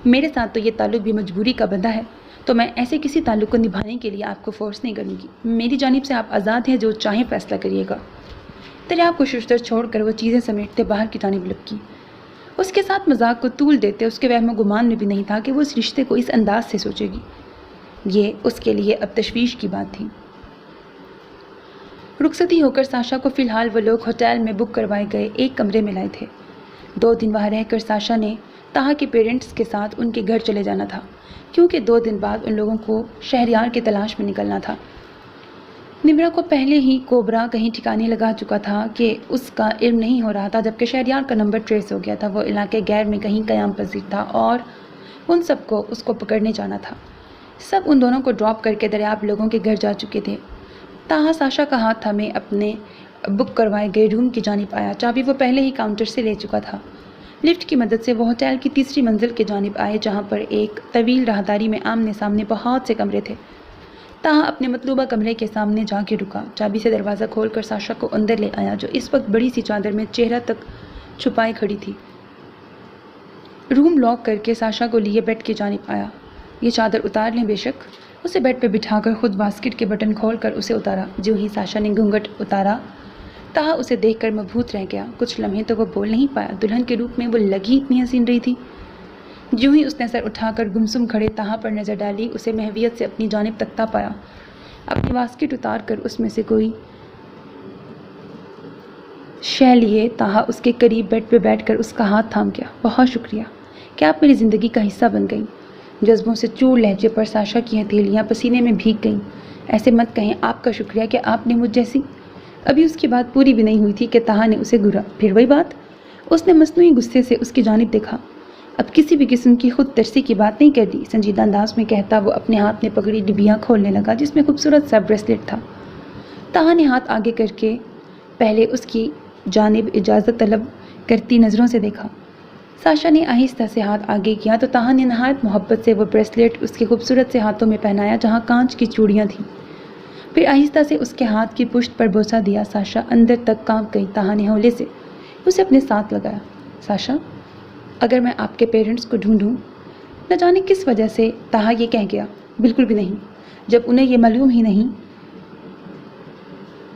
میرے ساتھ تو یہ تعلق بھی مجبوری کا بندھا ہے، تو میں ایسے کسی تعلق کو نبھانے کے لیے آپ کو فورس نہیں کروں گی۔ میری جانب سے آپ آزاد ہیں، جو چاہیں فیصلہ کریے گا۔ دریاب کو ششتر چھوڑ کر وہ چیزیں سمیٹتے باہر کی جانب لپکی۔ اس کے ساتھ مذاق کو طول دیتے اس کے وہم و گمان میں بھی نہیں تھا کہ وہ اس رشتے کو اس انداز سے سوچے گی۔ یہ اس کے لیے اب تشویش کی بات تھی۔ رخصتی ہو کر ساشا کو فی الحال وہ لوگ ہوٹل میں بک کروائے گئے ایک کمرے میں لائے تھے۔ 2 دن وہاں رہ کر ساشا نے تہا کے پیرنٹس کے ساتھ ان کے گھر چلے جانا تھا، کیونکہ 2 دن بعد ان لوگوں کو شہریار کی تلاش میں نکلنا تھا۔ نمرا کو پہلے ہی کوبرا کہیں ٹھکانے لگا چکا تھا کہ اس کا علم نہیں ہو رہا تھا، جبکہ شہریار کا نمبر ٹریس ہو گیا تھا۔ وہ علاقے غیر میں کہیں قیام پذیر تھا اور ان سب کو اس کو پکڑنے جانا تھا۔ سب ان دونوں کو ڈراپ کر کے دریاب لوگوں کے گھر جا چکے تھے۔ تاہا ساشا کا ہاتھ تھامے اپنے بک کروائے گئے روم کی جانب آیا۔ چابی وہ پہلے ہی کاؤنٹر سے لے چکا تھا۔ لفٹ کی مدد سے وہ ہوٹل کی تیسری منزل کی جانب آئے، جہاں پر ایک طویل راہداری میں آمنے سامنے بہت سے کمرے تھے۔ تاہا اپنے مطلوبہ کمرے کے سامنے جا کے رکا، چابی سے دروازہ کھول کر ساشا کو اندر لے آیا، جو اس وقت بڑی سی چادر میں چہرہ تک چھپائے کھڑی تھی۔ روم لاک کر کے ساشا کو لیے بیڈ کی جانب آیا۔ یہ چادر اتار لیں بے شک۔ اسے بیڈ پہ بٹھا کر خود باسکٹ کے بٹن کھول کر اسے اتارا۔ جو ہی ساشا نے گھونگھٹ اتارا، تاہا اسے دیکھ کر مبہوت رہ گیا۔ کچھ لمحے تو وہ بول نہیں پایا، دلہن کے روپ میں وہ لگی اتنی حسین رہی تھی۔ جو ہی اس نے سر اٹھا کر گمسم کھڑے تاہا پر نظر ڈالی، اسے محویت سے اپنی جانب تکتا پایا۔ اپنی باسکٹ اتار کر اس میں سے کوئی شے لیے تاہا اس کے قریب بیڈ پہ بیٹھ کر اس کا ہاتھ تھام گیا۔ بہت شکریہ کہ آپ میری زندگی کا حصہ بن گئیں۔ جذبوں سے چور لہجے پر ساشا کی ہتھیلیاں پسینے میں بھیگ گئیں۔ ایسے مت کہیں، آپ کا شکریہ کہ آپ نے مجھ جیسی۔ ابھی اس کی بات پوری بھی نہیں ہوئی تھی کہ تاہا نے اسے گھورا۔ پھر وہی بات؟ اس نے مصنوعی غصے سے اس کی جانب دیکھا۔ اب کسی بھی قسم کی خود ترسی کی بات نہیں کر دی، سنجیدہ انداز میں کہتا وہ اپنے ہاتھ میں پکڑی ڈبیاں کھولنے لگا، جس میں خوبصورت سا بریسلیٹ تھا۔ تاہا نے ہاتھ آگے کر کے پہلے اس کی جانب اجازت طلب کرتی نظروں سے دیکھا۔ ساشا نے آہستہ سے ہاتھ آگے کیا تو تاہا نے نہایت محبت سے وہ بریسلیٹ اس کے خوبصورت سے ہاتھوں میں پہنایا، جہاں کانچ کی چوڑیاں تھیں۔ پھر آہستہ سے اس کے ہاتھ کی پشت پر بوسہ دیا۔ ساشا اندر تک کانپ گئی۔ تاہا نے ہولے سے اسے اپنے ساتھ لگایا۔ ساشا، اگر میں آپ کے پیرنٹس کو ڈھونڈوں، نہ جانے کس وجہ سے تاہا یہ کہہ گیا۔ بالکل بھی نہیں، جب انہیں یہ معلوم ہی نہیں،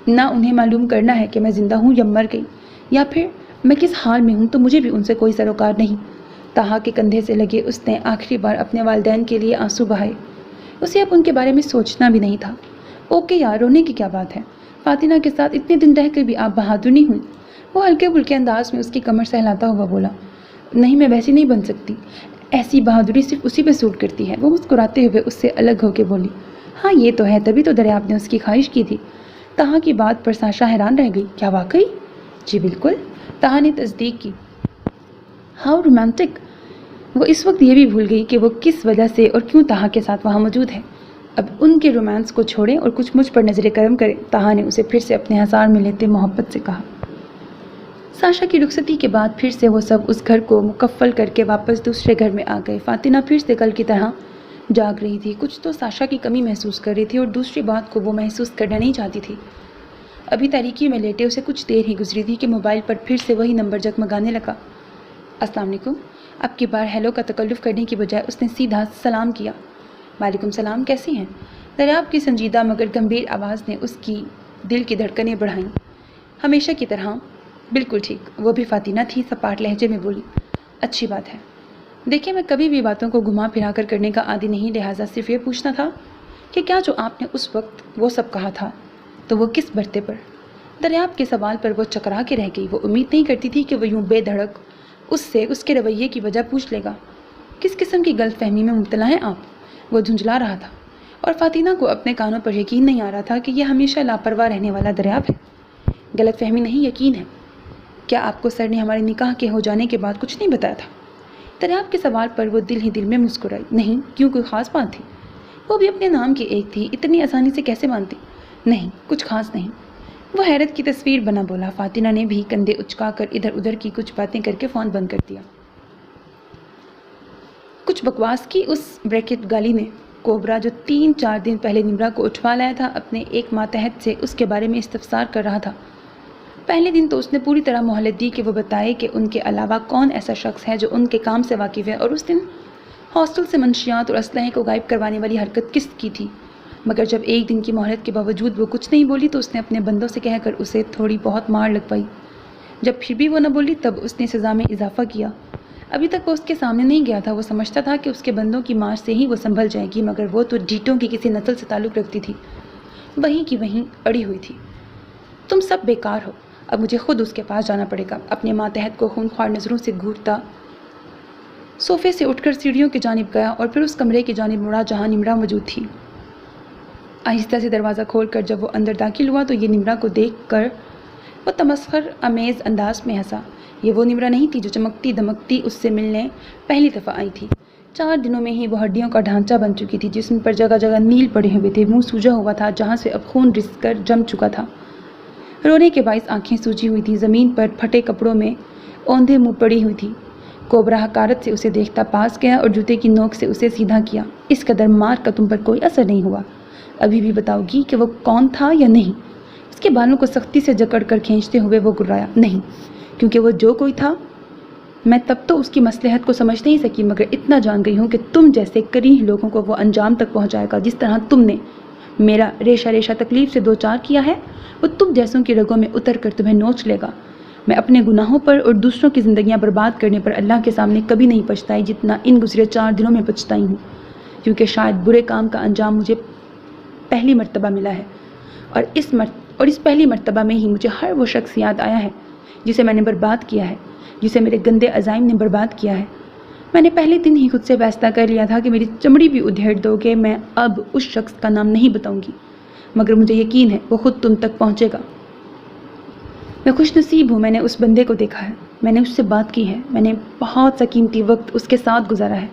نہ انہیں معلوم کرنا ہے کہ میں زندہ ہوں یا مر گئی، یا پھر میں کس حال میں ہوں، تو مجھے بھی ان سے کوئی سروکار نہیں۔ تاہا کے کندھے سے لگے اس نے آخری بار اپنے والدین کے لیے آنسو بہائے۔ اسے اب ان کے بارے میں سوچنا بھی نہیں تھا۔ اوکے یار، رونے کی کیا بات ہے؟ فاطمہ کے ساتھ اتنے دن رہ کر بھی آپ بہادر نہیں ہوئی؟ وہ ہلکے پھلکے انداز میں اس کی کمر سہلاتا ہوا بولا۔ نہیں، میں ویسی نہیں بن سکتی، ایسی بہادری صرف اسی پہ سوٹ کرتی ہے۔ وہ مسکراتے ہوئے اس سے الگ ہو کے بولی۔ ہاں یہ تو ہے، تبھی تو دریاب نے اس کی خواہش کی تھی۔ تاہا کی بات پر ساشا حیران رہ گئی۔ کیا واقعی؟ جی بالکل، تاہا نے تصدیق کی۔ How romantic. وہ اس وقت یہ بھی بھول گئی کہ وہ کس وجہ سے اور کیوں تاہا کے ساتھ وہاں موجود ہے۔ اب ان کے رومانس کو چھوڑیں اور کچھ مجھ پر نظر کرم کریں، تاہا نے اسے پھر سے اپنے ہزار میں لیتے محبت سے کہا۔ ساشا کی رخصتی کے بعد پھر سے وہ سب اس گھر کو مکفل کر کے واپس دوسرے گھر میں آ گئے۔ فاطمہ پھر سے کل کی طرح جاگ رہی تھی۔ کچھ تو ساشا کی کمی محسوس کر رہی تھی اور دوسری بات کو وہ محسوس کرنا نہیں چاہتی تھی۔ ابھی تاریکی میں لیٹے اسے کچھ دیر ہی گزری تھی کہ موبائل پر پھر سے وہی نمبر جگمگانے لگا۔ السلام علیکم۔ اب کی بار ہیلو کا تکلف کرنے کی بجائے اس نے سیدھا سلام کیا۔ وعلیکم السلام، کیسی ہیں؟ دریاب کی سنجیدہ مگر گمبھیر آواز نے اس کی دل کی دھڑکنیں بڑھائیں۔ ہمیشہ کی طرح، بالکل ٹھیک۔ وہ بھی فاطمہ تھی، سپاٹ لہجے میں بولی۔ اچھی بات ہے۔ دیکھیں، میں کبھی بھی باتوں کو گھما پھرا کر کرنے کا عادی نہیں، لہٰذا صرف یہ پوچھنا تھا کہ کیا جو آپ نے اس وقت وہ سب کہا تھا تو وہ کس برتے پر؟ دریاب کے سوال پر وہ چکرا کے رہ گئی۔ وہ امید نہیں کرتی تھی کہ وہ یوں بے دھڑک اس سے اس کے رویے کی وجہ پوچھ لے گا۔ کس قسم کی غلط فہمی میں مبتلا ہیں آپ؟ وہ جھنجھلا رہا تھا اور فاطمہ کو اپنے کانوں پر یقین نہیں آ رہا تھا کہ یہ ہمیشہ لاپرواہ رہنے والا دریافت ہے۔ غلط فہمی نہیں، یقین ہے۔ کیا آپ کو سر نے ہمارے نکاح کے ہو جانے کے بعد کچھ نہیں بتایا تھا؟ دریافت کے سوال پر وہ دل ہی دل میں مسکرائی۔ نہیں، کیوں کوئی خاص بات تھی؟ وہ بھی اپنے نام کی ایک تھی، اتنی آسانی سے کیسے مانتی؟ نہیں، کچھ خاص نہیں، وہ حیرت کی تصویر بنا بولا۔ فاطمہ نے بھی کندھے اچکا کر ادھر ادھر کی کچھ باتیں کر کے فون بند کر دیا۔ کچھ بکواس کی اس بریکٹ گالی نے کوبرا جو 3-4 دن پہلے نمرا کو اٹھوا لایا تھا اپنے ایک ماتحت سے اس کے بارے میں استفسار کر رہا تھا۔ پہلے دن تو اس نے پوری طرح مہلت دی کہ وہ بتائے کہ ان کے علاوہ کون ایسا شخص ہے جو ان کے کام سے واقف ہے، اور اس دن ہاسٹل سے منشیات اور اسلحے کو غائب کروانے والی حرکت کس کی تھی۔ مگر جب ایک دن کی مہلت کے باوجود وہ کچھ نہیں بولی تو اس نے اپنے بندوں سے کہہ کر اسے تھوڑی بہت مار لگوائی۔ جب پھر بھی وہ نہ بولی تب اس نے سزا میں اضافہ کیا۔ ابھی تک وہ اس کے سامنے نہیں گیا تھا، وہ سمجھتا تھا کہ اس کے بندوں کی مار سے ہی وہ سنبھل جائے گی، مگر وہ تو ڈیٹوں کی کسی نسل سے تعلق رکھتی تھی، وہیں کی وہیں اڑی ہوئی تھی۔ تم سب بیکار ہو، اب مجھے خود اس کے پاس جانا پڑے گا۔ اپنے ماتحت کو خونخوار نظروں سے گھورتا صوفے سے اٹھ کر سیڑھیوں کی جانب گیا اور پھر اس کمرے کی جانب مڑا جہاں نمرا موجود تھی۔ آہستہ سے دروازہ کھول کر جب وہ اندر داخل ہوا تو یہ نمرا کو دیکھ کر وہ تمسخر امیز انداز میں ہنسا۔ یہ وہ نمرا نہیں تھی جو چمکتی دمکتی اس سے ملنے پہلی دفعہ آئی تھی۔ 4 دنوں میں ہی وہ ہڈیوں کا ڈھانچہ بن چکی تھی، جسم پر جگہ جگہ نیل پڑے ہوئے تھے، منہ سوجا ہوا تھا جہاں سے اب خون رس کر جم چکا تھا، رونے کے باعث آنکھیں سوجی ہوئی تھی، زمین پر پھٹے کپڑوں میں اوندھے منہ پڑی ہوئی تھی۔ کوبرا حقارت سے اسے دیکھتا پاس گیا اور جوتے کی نوک سے اسے سیدھا کیا۔ اس قدر مار کا تم پر کوئی اثر نہیں ہوا؟ ابھی بھی بتاؤ گی کہ وہ کون تھا یا نہیں؟ اس کے بالوں کو سختی سے جکڑ کر کھینچتے ہوئے وہ گرایا۔ نہیں، کیونکہ وہ جو کوئی تھا میں تب تو اس کی مصلحت کو سمجھ نہیں سکی، مگر اتنا جان گئی ہوں کہ تم جیسے کریہ لوگوں کو وہ انجام تک پہنچائے گا جس طرح تم نے میرا ریشہ ریشہ تکلیف سے دوچار کیا ہے، وہ تم جیسوں کی رگوں میں اتر کر تمہیں نوچ لے گا۔ میں اپنے گناہوں پر اور دوسروں کی زندگیاں برباد کرنے پر اللہ کے سامنے کبھی نہیں پچھتائی جتنا ان گزرے 4 دنوں میں پچھتائی ہوں، کیونکہ شاید برے کام کا انجام مجھے پہلی مرتبہ ملا ہے، اور اس پہلی مرتبہ میں ہی مجھے ہر وہ شخص یاد آیا ہے جسے میں نے برباد کیا ہے، جسے میرے گندے عزائم نے برباد کیا ہے۔ میں نے پہلے دن ہی خود سے فیصلہ کر لیا تھا کہ میری چمڑی بھی ادھیڑ دو کہ میں اب اس شخص کا نام نہیں بتاؤں گی، مگر مجھے یقین ہے وہ خود تم تک پہنچے گا۔ میں خوش نصیب ہوں، میں نے اس بندے کو دیکھا ہے، میں نے اس سے بات کی ہے، میں نے بہت سا قیمتی وقت اس کے ساتھ گزارا ہے،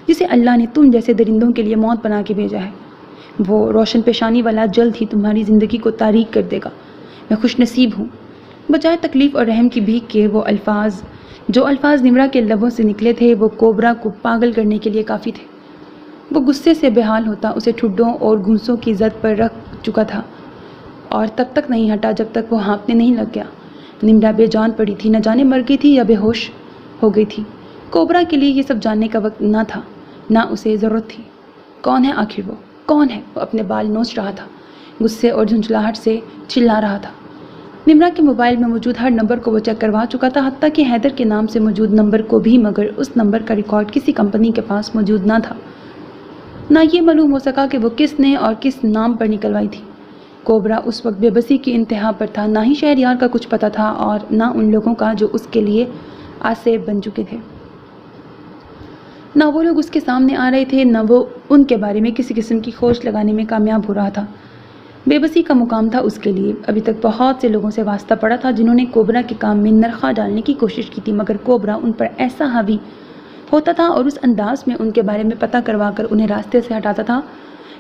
جسے اللہ نے تم جیسے درندوں کے لیے موت بنا کے بھیجا ہے۔ وہ روشن پیشانی والا جلد ہی تمہاری زندگی کو تاریک کر دے گا۔ میں خوش نصیب ہوں۔ بجائے تکلیف اور رحم کی بھیک کے جو الفاظ نمرا کے لبوں سے نکلے تھے وہ کوبرا کو پاگل کرنے کے لیے کافی تھے۔ وہ غصے سے بحال ہوتا اسے ٹھڈوں اور گھونسوں کی زد پر رکھ چکا تھا، اور تب تک نہیں ہٹا جب تک وہ ہانپنے نہیں لگ گیا۔ نمرا بے جان پڑی تھی، نہ جانے مر گئی تھی یا بے ہوش ہو گئی تھی۔ کوبرا کے لیے یہ سب جاننے کا وقت نہ تھا، نہ اسے ضرورت تھی۔ کون ہے آخر وہ؟ کون ہے؟ وہ اپنے بال نوچ رہا تھا، غصے اور جھنجھلاہٹ سے چلا رہا تھا۔ نمرا کے موبائل میں موجود ہر نمبر کو وہ چیک کروا چکا تھا، حتیٰ کہ حیدر کے نام سے موجود نمبر کو بھی، مگر اس نمبر کا ریکارڈ کسی کمپنی کے پاس موجود نہ تھا۔ نہ یہ معلوم ہو سکا کہ وہ کس نے اور کس نام پر نکلوائی تھی۔ کوبرا اس وقت بے بسی کی انتہا پر تھا، نہ ہی شہریار کا کچھ پتہ تھا اور نہ ان لوگوں کا جو اس کے لیے آسیب بن چکے تھے۔ نہ وہ لوگ اس کے سامنے آ رہے تھے، نہ وہ ان کے بارے میں کسی قسم کی کھوج لگانے میں کامیاب ہو رہا تھا۔ بے بسی کا مقام تھا اس کے لیے۔ ابھی تک بہت سے لوگوں سے واسطہ پڑا تھا جنہوں نے کوبرا کے کام میں نرخہ ڈالنے کی کوشش کی تھی، مگر کوبرا ان پر ایسا حاوی ہوتا تھا اور اس انداز میں ان کے بارے میں پتہ کروا کر انہیں راستے سے ہٹاتا تھا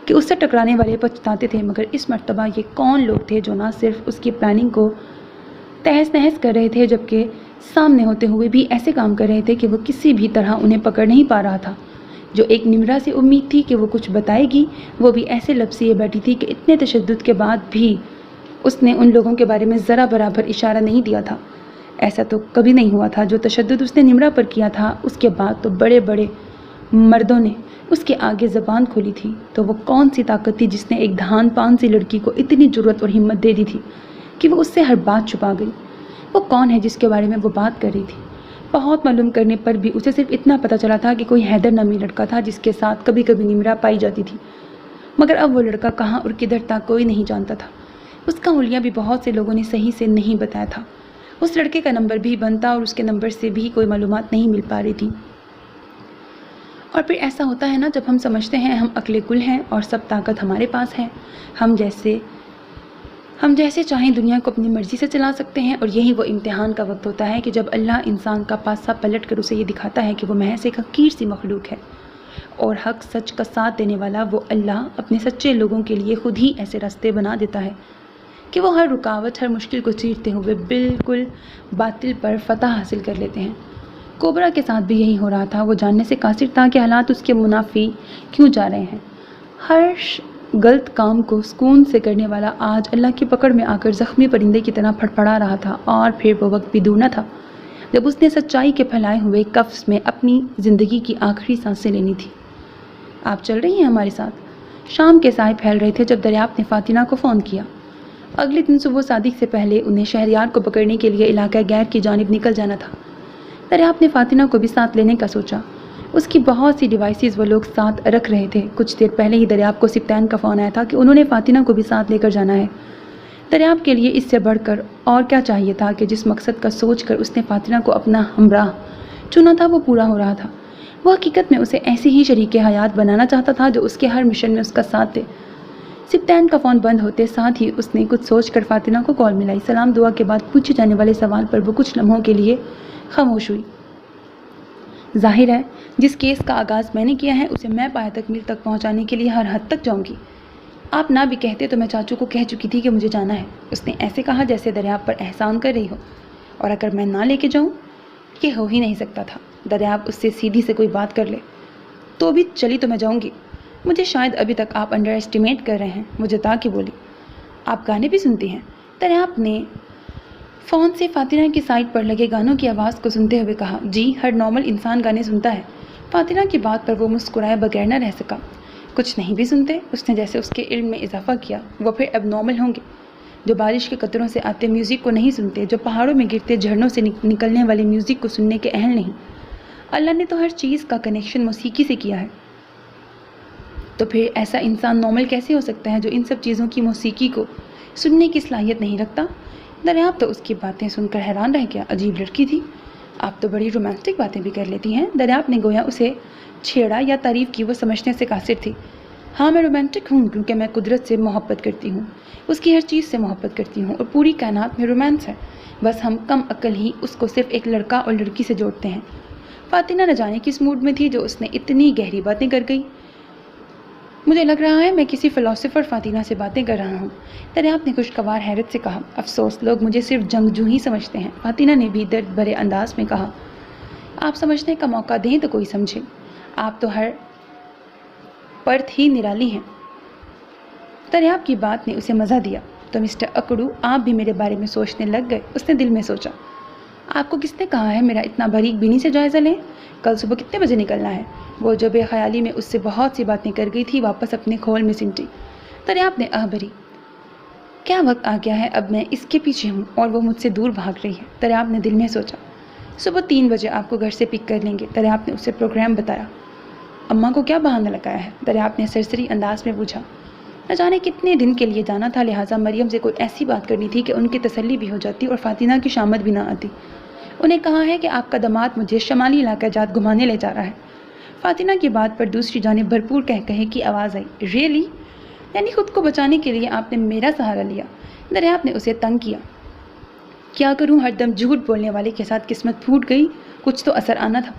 کہ اس سے ٹکرانے والے پچھتاتے تھے۔ مگر اس مرتبہ یہ کون لوگ تھے جو نہ صرف اس کی پلاننگ کو تہس نہس کر رہے تھے، جبکہ سامنے ہوتے ہوئے بھی ایسے کام کر رہے تھے کہ وہ کسی بھی طرح انہیں پکڑ نہیں پا رہا تھا۔ جو ایک نمرا سے امید تھی کہ وہ کچھ بتائے گی، وہ بھی ایسے لفظ لیے بیٹھی تھی کہ اتنے تشدد کے بعد بھی اس نے ان لوگوں کے بارے میں ذرا برابر اشارہ نہیں دیا تھا۔ ایسا تو کبھی نہیں ہوا تھا۔ جو تشدد اس نے نمرا پر کیا تھا، اس کے بعد تو بڑے بڑے مردوں نے اس کے آگے زبان کھولی تھی۔ تو وہ کون سی طاقت تھی جس نے ایک دھان پان سی لڑکی کو اتنی جرأت اور ہمت دے دی تھی کہ وہ اس سے ہر بات چھپا گئی؟ وہ کون ہے جس کے بارے میں وہ بات کر رہی تھی؟ بہت معلوم کرنے پر بھی اسے صرف اتنا پتہ چلا تھا کہ کوئی حیدر نامی لڑکا تھا جس کے ساتھ کبھی کبھی نمرا پائی جاتی تھی، مگر اب وہ لڑکا کہاں اور کدھر تھا کوئی نہیں جانتا تھا۔ اس کا حلیہ بھی بہت سے لوگوں نے صحیح سے نہیں بتایا تھا۔ اس لڑکے کا نمبر بھی بند تھا اور اس کے نمبر سے بھی کوئی معلومات نہیں مل پا رہی تھی۔ اور پھر ایسا ہوتا ہے نا جب ہم سمجھتے ہیں ہم عقل کل ہیں اور سب طاقت ہمارے پاس ہے، ہم جیسے چاہیں دنیا کو اپنی مرضی سے چلا سکتے ہیں، اور یہی وہ امتحان کا وقت ہوتا ہے کہ جب اللہ انسان کا پاسا پلٹ کر اسے یہ دکھاتا ہے کہ وہ محض ایک حقیر سی مخلوق ہے، اور حق سچ کا ساتھ دینے والا وہ اللہ اپنے سچے لوگوں کے لیے خود ہی ایسے راستے بنا دیتا ہے کہ وہ ہر رکاوٹ، ہر مشکل کو چیرتے ہوئے بالکل باطل پر فتح حاصل کر لیتے ہیں۔ کوبرا کے ساتھ بھی یہی ہو رہا تھا۔ وہ جاننے سے قاصر تھا کہ حالات اس کے منافی کیوں جا رہے ہیں۔ ہر غلط کام کو سکون سے کرنے والا آج اللہ کی پکڑ میں آ کر زخمی پرندے کی طرح پھڑپڑا رہا تھا، اور پھر وہ وقت بھی دور نہ تھا جب اس نے سچائی کے پھیلائے ہوئے قفس میں اپنی زندگی کی آخری سانسیں لینی تھی۔ آپ چل رہی ہیں ہمارے ساتھ؟ شام کے سائے پھیل رہے تھے جب دریافت نے فاطمہ کو فون کیا۔ اگلے دن صبح صادق سے پہلے انہیں شہریار کو پکڑنے کے لیے علاقہ غیر کی جانب نکل جانا تھا۔ دریافت نے فاطمہ کو بھی ساتھ لینے کا سوچا۔ اس کی بہت سی ڈیوائسز وہ لوگ ساتھ رکھ رہے تھے۔ کچھ دیر پہلے ہی دریافت کو سبطین کا فون آیا تھا کہ انہوں نے فاطمہ کو بھی ساتھ لے کر جانا ہے۔ دریافت کے لیے اس سے بڑھ کر اور کیا چاہیے تھا کہ جس مقصد کا سوچ کر اس نے فاطمہ کو اپنا ہمراہ چنا تھا وہ پورا ہو رہا تھا۔ وہ حقیقت میں اسے ایسی ہی شریک حیات بنانا چاہتا تھا جو اس کے ہر مشن میں اس کا ساتھ دے۔ سبطین کا فون بند ہوتے ساتھ ہی اس نے کچھ سوچ کر فاطمہ کو کال ملائی۔ سلام دعا کے بعد پوچھے جانے والے سوال پر وہ کچھ لمحوں کے لیے خاموش ہوئی۔ ظاہر ہے جس کیس کا آغاز میں نے کیا ہے اسے میں پایہ تکمیل تک پہنچانے کے لیے ہر حد تک جاؤں گی۔ آپ نہ بھی کہتے تو میں چاچو کو کہہ چکی تھی کہ مجھے جانا ہے۔ اس نے ایسے کہا جیسے دریافت پر احسان کر رہی ہو، اور اگر میں نہ لے کے جاؤں؟ یہ ہو ہی نہیں سکتا تھا۔ دریافت اس سے سیدھی سے کوئی بات کر لے تو بھی چلی تو میں جاؤں گی۔ مجھے شاید ابھی تک آپ انڈر ایسٹیمیٹ کر رہے ہیں، مجھے تا کہ بولی۔ آپ گانے بھی سنتی ہیں؟ دریافت نے فون سے فاطمہ کی سائٹ پر لگے گانوں کی آواز کو سنتے ہوئے کہا۔ جی، ہر نارمل انسان گانے سنتا ہے۔ فاطمہ کی بات پر وہ مسکرائے بغیر نہ رہ سکا۔ کچھ نہیں بھی سنتے؟ اس نے جیسے اس کے علم میں اضافہ کیا۔ وہ پھر اب نارمل ہوں گے جو بارش کے قطروں سے آتے میوزک کو نہیں سنتے، جو پہاڑوں میں گرتے جھرنوں سے نکلنے والے میوزک کو سننے کے اہل نہیں۔ اللہ نے تو ہر چیز کا کنیکشن موسیقی سے کیا ہے، تو پھر ایسا انسان نارمل کیسے ہو سکتا ہے جو ان سب چیزوں کی موسیقی کو سننے کی صلاحیت نہیں رکھتا؟ دریافت تو اس کی باتیں سن کر حیران رہ گیا۔ عجیب لڑکی تھی، آپ تو بڑی رومانٹک باتیں بھی کر لیتی ہیں۔ دریافت نے گویا اسے چھیڑا یا تعریف کی وہ سمجھنے سے قاصر تھی۔ ہاں، میں رومانٹک ہوں کیونکہ میں قدرت سے محبت کرتی ہوں، اس کی ہر چیز سے محبت کرتی ہوں، اور پوری کائنات میں رومانس ہے۔ بس ہم کم عقل ہی اس کو صرف ایک لڑکا اور لڑکی سے جوڑتے ہیں۔ فاطمہ نہ جانے کس موڈ میں تھی جو اس نے اتنی گہری باتیں کر گئی۔ مجھے لگ رہا ہے میں کسی فلاسفر فاطمہ سے باتیں کر رہا ہوں، دریافت نے خوشگوار حیرت سے کہا۔ افسوس، لوگ مجھے صرف جنگجو ہی سمجھتے ہیں، فاطمہ نے بھی درد بھرے انداز میں کہا۔ آپ سمجھنے کا موقع دیں تو کوئی سمجھے، آپ تو ہر پرت ہی نرالی ہیں۔ دریافت کی بات نے اسے مزہ دیا۔ تو مسٹر اکڑو، آپ بھی میرے بارے میں سوچنے لگ گئے؟ اس نے دل میں سوچا۔ آپ کو کس نے کہا ہے میرا اتنا باریک بینی سے جائزہ لیں؟ کل صبح کتنے بجے نکلنا ہے؟ وہ جو بے خیالی میں اس سے بہت سی باتیں کر گئی تھی واپس اپنے کھول میں سمٹی۔ دریافت نے بھری، کیا وقت آ گیا ہے، اب میں اس کے پیچھے ہوں اور وہ مجھ سے دور بھاگ رہی ہے۔ دریافت نے دل میں سوچا۔ صبح 3 بجے آپ کو گھر سے پک کر لیں گے، دریافت نے اسے پروگرام بتایا۔ اماں کو کیا بہانہ لگایا ہے؟ دریافت نے سرسری انداز میں پوچھا۔ نہ جانے کتنے دن کے لیے جانا تھا، لہٰذا مریم سے کوئی ایسی بات کرنی تھی کہ ان کی تسلی بھی ہو جاتی اور فاطمہ کی شامت بھی نہ آتی۔ انہیں کہا ہے کہ آپ کا داماد مجھے شمالی علاقہ جات گھمانے لے جا رہا ہے۔ فاطمہ کی بات پر دوسری جانب بھرپور کہے کی آواز آئی۔ ریئلی؟ یعنی خود کو بچانے کے لیے آپ نے میرا سہارا لیا؟ دریافت نے اسے تنگ کیا۔ کیا کروں، ہر دم جھوٹ بولنے والے کے ساتھ قسمت پھوٹ گئی، کچھ تو اثر آنا تھا۔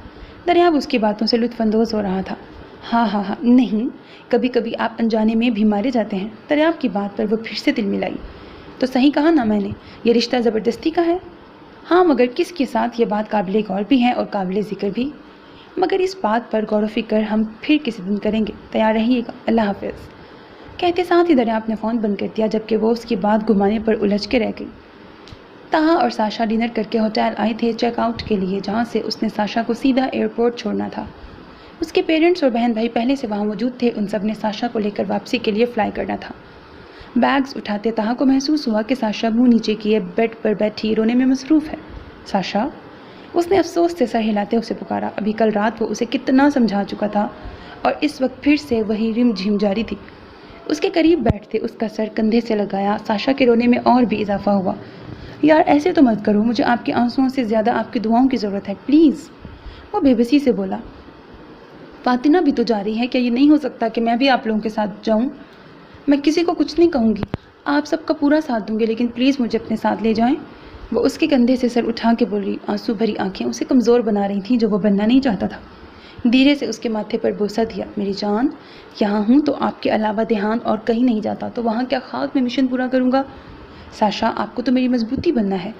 دریافت اس کی باتوں سے لطف اندوز ہو رہا تھا۔ ہاں، نہیں، کبھی کبھی آپ انجانے میں بھی مارے جاتے ہیں۔ دریافت کی بات پر وہ پھر سے دل ملائی۔ تو صحیح کہا نا میں نے، یہ رشتہ زبردستی کا ہے؟ ہاں، مگر کس کے ساتھ؟ یہ بات قابل غور بھی ہے اور قابل ذکر بھی، مگر اس بات پر غور و فکر ہم پھر کسی دن کریں گے، تیار رہیے گا، اللہ حافظ۔ کہتے ساتھ ہی دریافت نے فون بند کر دیا، جبکہ وہ اس کی بات گھمانے پر الجھ کے رہ گئی۔ تاہا اور ساشا ڈنر کر کے ہوٹل آئے تھے چیک آؤٹ کے لیے، جہاں سے اس نے ساشا کو سیدھا ایئرپورٹ چھوڑنا تھا۔ اس کے پیرنٹس اور بہن بھائی پہلے سے وہاں موجود تھے، ان سب نے ساشا کو لے کر واپسی کے لیے فلائی کرنا تھا۔ بیگز اٹھاتے تاہا کو محسوس ہوا کہ ساشا منہ نیچے کیے بیڈ پر بیٹھی رونے میں مصروف ہے۔ ساشا، اس نے افسوس سے سر ہلاتے اسے پکارا۔ ابھی کل رات وہ اسے کتنا سمجھا چکا تھا، اور اس وقت پھر سے وہی رم جھم جاری تھی۔ اس کے قریب بیٹھتے اس کا سر کندھے سے لگایا، ساشا کے رونے میں اور بھی اضافہ ہوا۔ یار ایسے تو مت کرو، مجھے آپ کے آنسوؤں سے زیادہ آپ کی دعاؤں کی ضرورت ہے، پلیز، وہ بے بسی سے بولا۔ فاطمہ بھی تو جا رہی ہے، کیا یہ نہیں ہو سکتا کہ میں بھی آپ لوگوں کے ساتھ جاؤں؟ میں کسی کو کچھ نہیں کہوں گی، آپ سب کا پورا ساتھ دوں گی، لیکن پلیز مجھے اپنے ساتھ لے جائیں۔ وہ اس کے کندھے سے سر اٹھا کے بولی، آنسو بھری آنکھیں اسے کمزور بنا رہی تھیں جو وہ بننا نہیں چاہتا تھا۔ دھیرے سے اس کے ماتھے پر بوسہ دیا، میری جان، یہاں ہوں تو آپ کے علاوہ دھیان اور کہیں نہیں جاتا، تو وہاں کیا خاک میں مشن پورا کروں گا؟ ساشا، آپ کو تو میری مضبوطی بننا ہے۔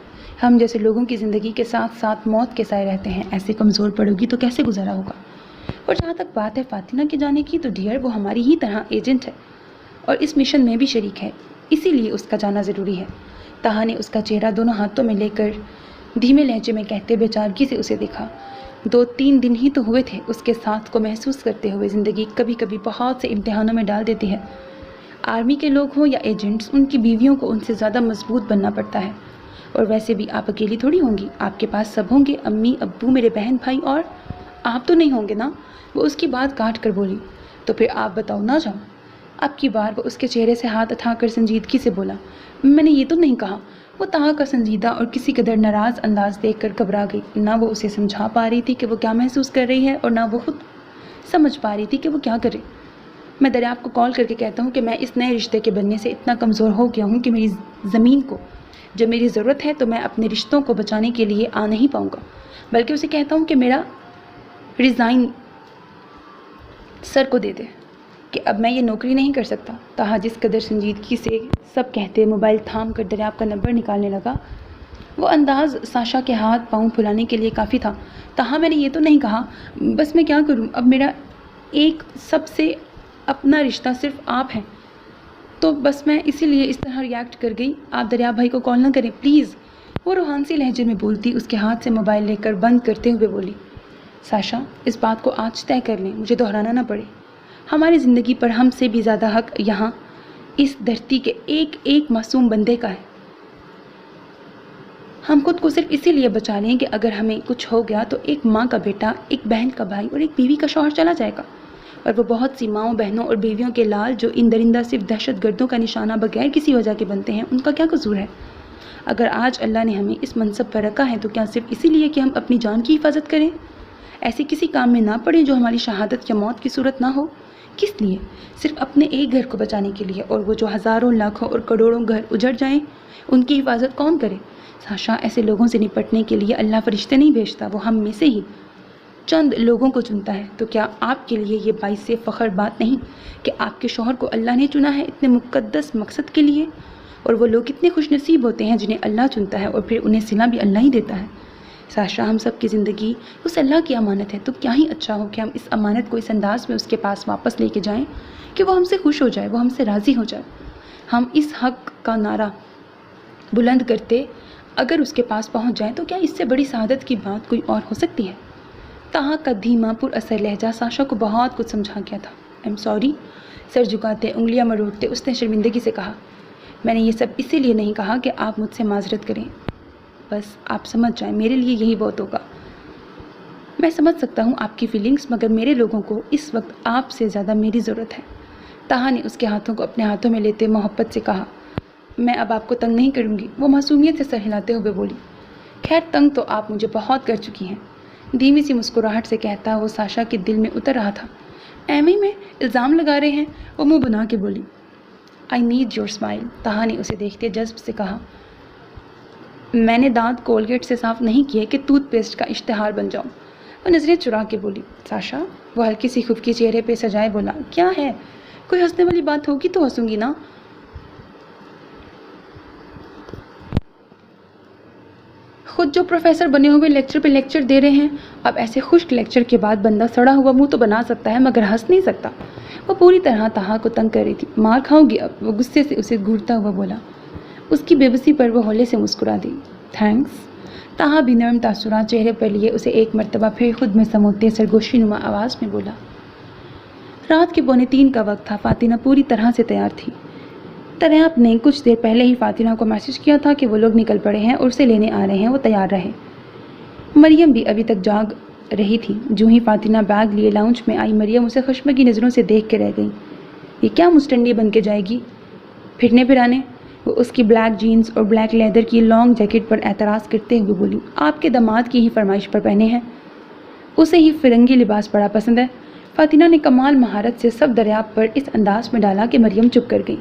ہم جیسے لوگوں کی زندگی کے ساتھ ساتھ موت کے سائے رہتے ہیں، ایسے کمزور پڑو گی تو کیسے گزارا ہوگا؟ اور جہاں تک بات ہے فاطمہ کے جانے کی، تو ڈیئر وہ ہماری ہی طرح ایجنٹ ہے اور اس مشن میں بھی شریک ہے، اسی لیے اس کا جانا ضروری ہے۔ طاہا نے اس کا چہرہ دونوں ہاتھوں میں لے کر دھیمے لہجے میں کہتے بیچارگی سے اسے دیکھا۔ 2-3 دن ہی تو ہوئے تھے اس کے ساتھ کو محسوس کرتے ہوئے، زندگی کبھی کبھی بہت سے امتحانوں میں ڈال دیتی ہے۔ آرمی کے لوگ ہوں یا ایجنٹس، ان کی بیویوں کو ان سے زیادہ مضبوط بننا پڑتا ہے۔ اور ویسے بھی آپ اکیلی تھوڑی ہوں گی، آپ کے پاس سب ہوں گے، امی، ابو، میرے بہن بھائی، اور آپ تو نہیں ہوں گے نا؟ وہ اس کی بات کاٹ کر بولی، تو پھر آپ بتاؤ نہ جاؤ۔ اب کی بار وہ اس کے چہرے سے ہاتھ اٹھا کر سنجیدگی سے بولا، میں نے یہ تو نہیں کہا۔ وہ طاہا کا سنجیدہ اور کسی قدر ناراض انداز دیکھ کر گھبرا گئی، نہ وہ اسے سمجھا پا رہی تھی کہ وہ کیا محسوس کر رہی ہے اور نہ وہ خود سمجھ پا رہی تھی کہ وہ کیا کرے۔ میں دریافت کو کال کر کے کہتا ہوں کہ میں اس نئے رشتے کے بننے سے اتنا کمزور ہو گیا ہوں کہ میری زمین کو جب میری ضرورت ہے تو میں اپنے رشتوں کو بچانے کے لیے آ نہیں پاؤں گا، بلکہ اسے کہتا ہوں کہ میرا ریزائن سر کو دے دے، کہ اب میں یہ نوکری نہیں کر سکتا۔ طاہا جس قدر سنجیدگی سے سب کہتے موبائل تھام کر دریافت کا نمبر نکالنے لگا، وہ انداز ساشا کے ہاتھ پاؤں پھلانے کے لیے کافی تھا۔ طاہا، میں نے یہ تو نہیں کہا، بس میں کیا کروں، اب میرا ایک سب سے اپنا رشتہ صرف آپ ہیں، تو بس میں اسی لیے اس طرح ریاکٹ کر گئی۔ آپ دریافت بھائی کو کال نہ کریں پلیز، وہ روحانسی لہجے میں بولتی اس کے ہاتھ سے موبائل لے کر بند کرتے ہوئے بولی، ساشا، اس بات کو آج طے کر لیں، مجھے دہرانا نہ پڑے، ہماری زندگی پر ہم سے بھی زیادہ حق یہاں اس دھرتی کے ایک ایک معصوم بندے کا ہے۔ ہم خود کو صرف اسی لیے بچا لیں کہ اگر ہمیں کچھ ہو گیا تو ایک ماں کا بیٹا، ایک بہن کا بھائی اور ایک بیوی کا شوہر چلا جائے گا، اور وہ بہت سی ماؤں، بہنوں اور بیویوں کے لال جو ان درندہ صرف دہشت گردوں کا نشانہ بغیر کسی وجہ کے بنتے ہیں، ان کا کیا قصور ہے؟ اگر آج اللہ نے ہمیں اس منصب پر رکھا ہے تو کیا صرف اسی لیے کہ ہم اپنی جان کی حفاظت کریں، ایسے کسی کام میں نہ پڑیں جو ہماری شہادت یا موت کی صورت نہ ہو؟ کس لیے؟ صرف اپنے ایک گھر کو بچانے کے لیے، اور وہ جو ہزاروں لاکھوں اور کروڑوں گھر اجڑ جائیں ان کی حفاظت کون کرے؟ ساشا، ایسے لوگوں سے نپٹنے کے لیے اللہ فرشتے نہیں بھیجتا، وہ ہم میں سے ہی چند لوگوں کو چنتا ہے۔ تو کیا آپ کے لیے یہ باعث سے فخر بات نہیں کہ آپ کے شوہر کو اللہ نے چنا ہے اتنے مقدس مقصد کے لیے؟ اور وہ لوگ کتنے خوش نصیب ہوتے ہیں جنہیں اللہ چنتا ہے اور پھر انہیں صلہ بھی اللہ ہی دیتا ہے۔ ساشا، ہم سب کی زندگی اس اللہ کی امانت ہے، تو کیا ہی اچھا ہو کہ ہم اس امانت کو اس انداز میں اس کے پاس واپس لے کے جائیں کہ وہ ہم سے خوش ہو جائے، وہ ہم سے راضی ہو جائے۔ ہم اس حق کا نعرہ بلند کرتے اگر اس کے پاس پہنچ جائیں تو کیا اس سے بڑی سعادت کی بات کوئی اور ہو سکتی ہے؟ طاہا کا دھیما پر اثر لہجہ ساشا کو بہت کچھ سمجھا گیا تھا۔ ایم سوری، سر جھکاتے انگلیاں مروڑتے اس نے شرمندگی سے کہا، میں نے یہ سب اسی لیے نہیں کہا کہ آپ مجھ سے معذرت کریں، بس آپ سمجھ جائیں میرے لیے یہی بہت ہوگا۔ میں سمجھ سکتا ہوں آپ کی فیلنگز، مگر میرے لوگوں کو اس وقت آپ سے زیادہ میری ضرورت ہے۔ طاہا نے اس کے ہاتھوں کو اپنے ہاتھوں میں لیتے محبت سے کہا، میں اب آپ کو تنگ نہیں کروں گی۔ وہ معصومیت سے سر ہلاتے ہوئے بولی، خیر تنگ تو آپ مجھے بہت کر چکی ہیں۔ دھیمی سی مسکراہٹ سے کہتا وہ ساشا کے دل میں اتر رہا تھا۔ ایمی میں الزام لگا رہے ہیں؟ وہ منہ بنا کے بولی، I need your smile. Taha نے اسے دیکھتے جذب سے کہا، میں نے دانت کولگیٹ سے صاف نہیں کیے کہ ٹوتھ پیسٹ کا اشتہار بن جاؤں۔ وہ نظریں چرا کے بولی، ساشا، وہ ہلکی سی خفکی چہرے پہ سجائے بولا، کیا ہے، کوئی ہنسنے والی بات ہوگی تو ہنسوں گی نا۔ خود جو پروفیسر بنے ہوئے لیکچر پہ لیکچر دے رہے ہیں، اب ایسے خشک لیکچر کے بعد بندہ سڑا ہوا منہ تو بنا سکتا ہے مگر ہنس نہیں سکتا۔ وہ پوری طرح طاہا کو تنگ کر رہی تھی۔ مار کھاؤ گی اب؟ وہ غصے سے اسے گھورتا ہوا بولا۔ اس کی بے بسی پر وہ ہولے سے مسکرا دی، تھینکس۔ طاہا بھی نرم تاثرات چہرے پر لیے اسے ایک مرتبہ پھر خود میں سموتے سرگوشی نما آواز میں بولا۔ رات کے 2:45 کا وقت تھا۔ فاطمہ پوری طرح سے تیار تھی۔ دریافت نے کچھ دیر پہلے ہی فاطمہ کو میسج کیا تھا کہ وہ لوگ نکل پڑے ہیں اور اسے لینے آ رہے ہیں، وہ تیار رہے۔ مریم بھی ابھی تک جاگ رہی تھی۔ جو ہی فاطمہ بیگ لیے لاؤنج میں آئی، مریم اسے خشمگی نظروں سے دیکھ کے رہ گئی۔ یہ کیا مسٹنڈی بن کے جائے گی پھرنے پھرانے؟ وہ اس کی بلیک جینز اور بلیک لیدر کی لانگ جیکٹ پر اعتراض کرتے ہوئے بولی، آپ کے داماد کی ہی فرمائش پر پہنے ہیں، اسے ہی فرنگی لباس بڑا پسند ہے۔ فاتنہ نے کمال مہارت سے سب دریاب پر اس انداز میں ڈالا کہ مریم چپ کر گئی۔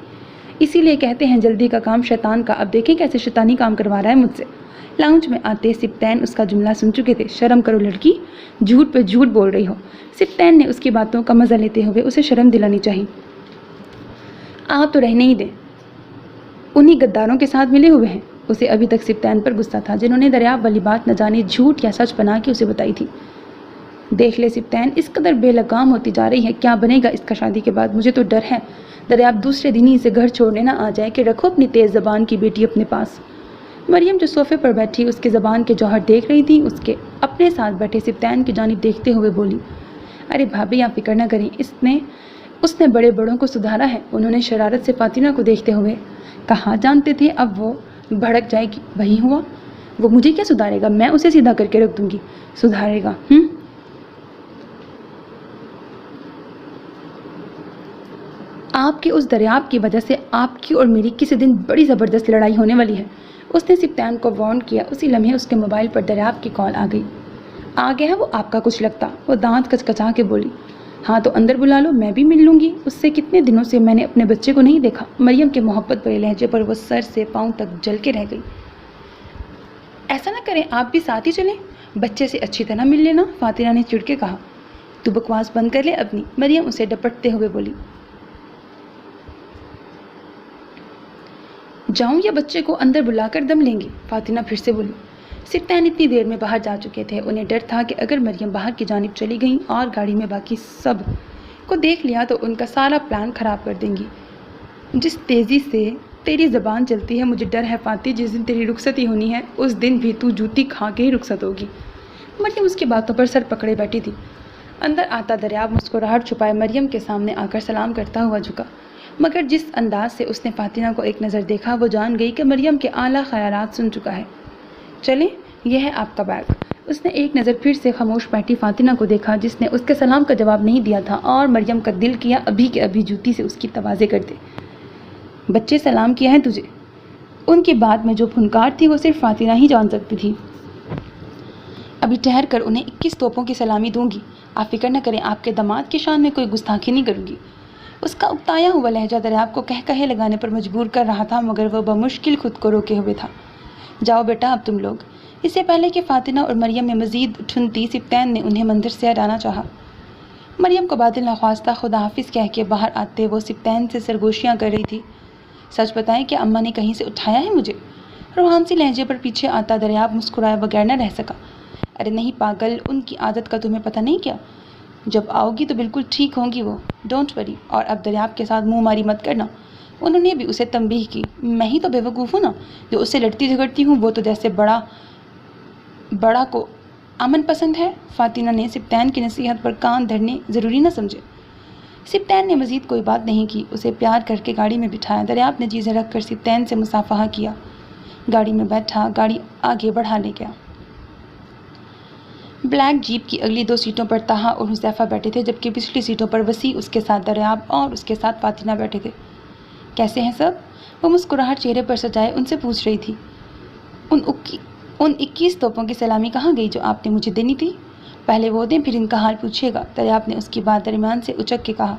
اسی لیے کہتے ہیں جلدی کا کام شیطان کا، اب دیکھیں کیسے شیطانی کام کروا رہا ہے مجھ سے۔ لاؤنج میں آتے سبطین اس کا جملہ سن چکے تھے، شرم کرو لڑکی، جھوٹ پہ جھوٹ بول رہی ہو۔ سبطین نے اس کی باتوں کا مزہ لیتے ہوئے اسے شرم دلانی چاہی۔ آپ تو رہنے ہی دیں، انہی غداروں کے ساتھ ملے ہوئے ہیں۔ اسے ابھی تک سبطین پر غصہ تھا جنہوں نے دریاب والی بات نہ جانے جھوٹ یا سچ بنا کے اسے بتائی تھی۔ دیکھ لے سبطین اس قدر بے لگام ہوتی جا رہی ہے، کیا بنے گا اس کا شادی کے بعد؟ مجھے تو ڈر ہے دریاب دوسرے دن ہی اسے گھر چھوڑنے نہ آ جائے کہ رکھو اپنی تیز زبان کی بیٹی اپنے پاس۔ مریم جو صوفے پر بیٹھی اس کے زبان کے جوہر دیکھ رہی تھی، اس کے اپنے ساتھ بیٹھے سبطین کی جانب دیکھتے ہوئے بولی، ارے بھابھی آپ فکر نہ کریں، اس نے بڑے بڑوں کو سدھارا ہے۔ انہوں نے شرارت سے فاتنہ کو دیکھتے ہوئے کہا، جانتے تھے اب وہ بھڑک جائے گی، وہی ہوا۔ وہ مجھے کیا سدھارے گا، میں اسے سیدھا کر کے رکھ دوں گی۔ سدھارے گا آپ کے اس دریاب کی وجہ سے آپ کی اور میری کسی دن بڑی زبردست لڑائی ہونے والی ہے۔ اس نے سبطین کو وارن کیا۔ اسی لمحے اس کے موبائل پر دریاب کی کال آ گئی۔ آ گیا ہے وہ آپ کا کچھ لگتا، وہ دانت کچکچا کے بولی۔ ہاں تو اندر بلا لو، میں بھی مل لوں گی اس سے، کتنے دنوں سے میں نے اپنے بچے کو نہیں دیکھا۔ مریم کے محبت بھرے لہجے پر وہ سر سے پاؤں تک جل کے رہ گئی۔ ایسا نہ کریں، آپ بھی ساتھ ہی چلیں، بچے سے اچھی طرح مل لینا، فاتنہ نے چڑ کے کہا۔ تو بکواس بند کر لے اپنی، مریم اسے ڈپٹتے ہوئے بولی۔ جاؤں یا بچے کو اندر بلا کر دم لیں گی؟ فاتنہ پھر سے بولی۔ سبطین اتنی دیر میں باہر جا چکے تھے، انہیں ڈر تھا کہ اگر مریم باہر کی جانب چلی گئیں اور گاڑی میں باقی سب کو دیکھ لیا تو ان کا سارا پلان خراب کر دیں گی۔ جس تیزی سے تیری زبان چلتی ہے مجھے ڈر ہے فاتح، جس دن تیری رخصتی ہونی ہے اس دن بھی تو جوتی کھا کے ہی رخصت ہوگی۔ مریم اس کی باتوں پر سر پکڑے بیٹھی تھی۔ اندر آتا دریاب مسکراہٹ چھپائے مریم کے سامنے آ کر سلام کرتا ہوا جھکا، مگر جس انداز سے اس نے فاتنہ کو ایک نظر دیکھا وہ جان گئی کہ مریم کے اعلیٰ خیالات سن چکا ہے۔ چلیں، یہ ہے آپ کا بیگ۔ اس نے ایک نظر پھر سے خاموش بیٹھی فاتنہ کو دیکھا جس نے اس کے سلام کا جواب نہیں دیا تھا، اور مریم کا دل کیا ابھی کے ابھی جوتی سے اس کی توازے کر دے۔ بچے سلام کیا ہے تجھے؟ ان کی بات میں جو پھنکار تھی وہ صرف فاتنہ ہی جان سکتی تھی۔ ابھی ٹھہر کر انہیں 21 توپوں کی سلامی دوں گی، آپ فکر نہ کریں، آپ کے داماد کی شان میں کوئی گستاخی نہیں کروں گی۔ اس کا اکتایا ہوا لہجہ دریاب کو کہے لگانے پر مجبور کر رہا تھا، مگر وہ بمشکل خود کو روکے ہوئے تھا۔ جاؤ بیٹا اب تم لوگ۔ اس سے پہلے کہ فاتنہ اور مریم میں مزید ٹھنتی، سبطین نے انہیں منظر سے ہٹانا چاہا۔ مریم کو بادل نخواستہ خدا حافظ کہہ کے باہر آتے وہ سبطین سے سرگوشیاں کر رہی تھی۔ سچ بتائیں کہ اماں نے کہیں سے اٹھایا ہے مجھے؟ روحانسی لہجے پر پیچھے آتا دریاب مسکرائے بغیر نہ رہ سکا۔ ارے نہیں پاگل، ان کی عادت کا تمہیں پتہ نہیں کیا؟ جب آؤ گی تو بالکل ٹھیک ہوں گی وہ، ڈونٹ وری۔ اور اب دریاب کے ساتھ منہ ماری مت کرنا۔ انہوں نے بھی اسے تنبیہ کی۔ میں ہی تو بیوقوف ہوں نا جو اس سے لڑتی جھگڑتی ہوں، وہ تو جیسے بڑا کو امن پسند ہے۔ فاتنہ نے سبطین کی نصیحت پر کان دھرنے ضروری نہ سمجھے۔ سبطین نے مزید کوئی بات نہیں کی، اسے پیار کر کے گاڑی میں بٹھایا۔ دریاب نے چیزیں رکھ کر سبطین سے مصافحہ کیا، گاڑی میں بیٹھا، گاڑی آگے بڑھا لے گیا۔ بلیک جیپ کی اگلی 2 سیٹوں پر طہا اور حذیفہ بیٹھے تھے، جبکہ پچھلی سیٹوں پر وسیع، اس کے ساتھ دریاب اور اس کے ساتھ فاتنہ بیٹھے تھے۔ کیسے ہیں سب؟ وہ مسکراہٹ چہرے پر سجائے ان سے پوچھ رہی تھی۔ ان 21 توپوں کی سلامی کہاں گئی جو آپ نے مجھے دینی تھی؟ پہلے وہ دیں پھر ان کا حال پوچھیے گا، دریاب نے اس کی بات درمیان سے اچک کے کہا۔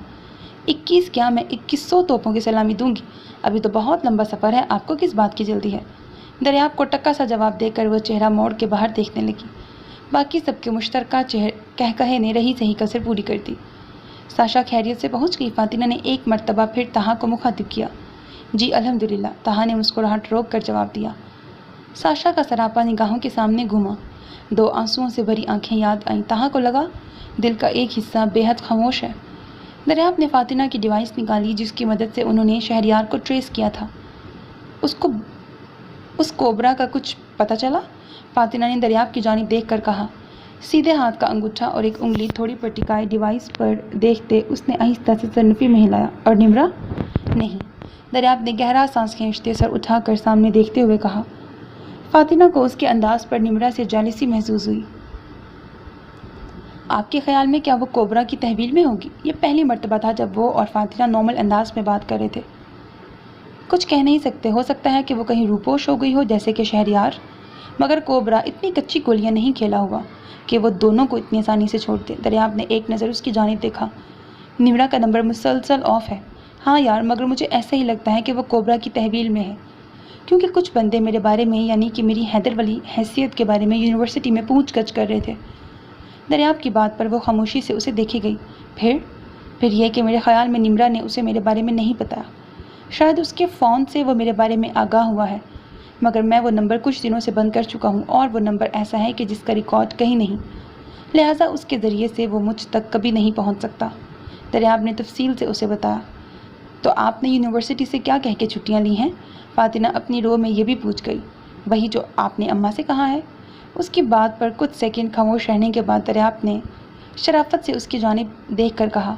21 کیا، میں 2100 توپوں کی سلامی دوں گی، ابھی تو بہت لمبا سفر ہے، آپ کو کس بات کی جلدی ہے؟ دریاب کو ٹکا سا جواب دے کر وہ چہرہ موڑ کے باہر دیکھنے لگی۔ باقی سب کے مشترکہ کہے نے رہی سہی کسر پوری کر دی۔ ساشا خیریت سے پہنچ گئی؟ فاتنہ نے ایک مرتبہ پھر طہا کو مخاطب کیا۔ جی الحمدللہ، طہا نے مسکراہٹ روک کر جواب دیا۔ ساشا کا سراپا نگاہوں کے سامنے گھوما، 2 آنسوؤں سے بھری آنکھیں یاد آئیں۔ طہا کو لگا دل کا ایک حصہ بے حد خاموش ہے۔ دریاب نے فاتنہ کی ڈیوائس نکالی جس کی مدد سے انہوں نے شہریار کو ٹریس کیا تھا۔ اس کوبرا کا کچھ پتہ چلا؟ فاتنہ نے دریاب کی جانب دیکھ کر کہا۔ سیدھے ہاتھ کا انگوٹھا اور ایک انگلی تھوڑی پر ٹکائے ڈیوائس پر دیکھتے اس نے آہستہ سے سرنفی میں ہلایا۔ اور نمرا؟ نہیں۔ دریاب نے گہرا سانس کھینچتے سر اٹھا کر سامنے دیکھتے ہوئے کہا۔ فاتنہ کو اس کے انداز پر نمرا سے جالسی محسوس ہوئی۔ آپ کے خیال میں کیا وہ کوبرا کی تحویل میں ہوگی؟ یہ پہلی مرتبہ تھا جب وہ اور فاتنہ نارمل انداز میں بات کر رہے تھے۔ کچھ کہہ نہیں سکتے، ہو سکتا ہے کہ وہ کہیں روپوش ہو گئی ہو جیسے کہ شہریار۔ مگر کوبرا اتنی کچی گولیاں نہیں کھیلا ہوا کہ وہ دونوں کو اتنی آسانی سے چھوڑ دے۔ دریافت نے ایک نظر اس کی جانب دیکھا۔ نمرا کا نمبر مسلسل آف ہے۔ ہاں یار، مگر مجھے ایسا ہی لگتا ہے کہ وہ کوبرا کی تحویل میں ہے، کیونکہ کچھ بندے میرے بارے میں یعنی کہ میری حیدر والی حیثیت کے بارے میں یونیورسٹی میں پوچھ گچھ کر رہے تھے۔ دریافت کی بات پر وہ خاموشی سے اسے دیکھی گئی۔ پھر یہ کہ میرے خیال میں نمرا نے اسے میرے بارے میں نہیں بتایا۔ شاید اس کے فون سے وہ میرے بارے میں آگاہ ہوا ہے، مگر میں وہ نمبر کچھ دنوں سے بند کر چکا ہوں، اور وہ نمبر ایسا ہے کہ جس کا ریکارڈ کہیں نہیں، لہٰذا اس کے ذریعے سے وہ مجھ تک کبھی نہیں پہنچ سکتا۔ دریافت نے تفصیل سے اسے بتایا۔ تو آپ نے یونیورسٹی سے کیا کہہ کے چھٹیاں لی ہیں؟ فاطمہ اپنی رو میں یہ بھی پوچھ گئی۔ وہی جو آپ نے اماں سے کہا ہے۔ اس کی بات پر کچھ سیکنڈ خاموش رہنے کے بعد دریافت نے شرافت سے اس کی جانب دیکھ کر کہا۔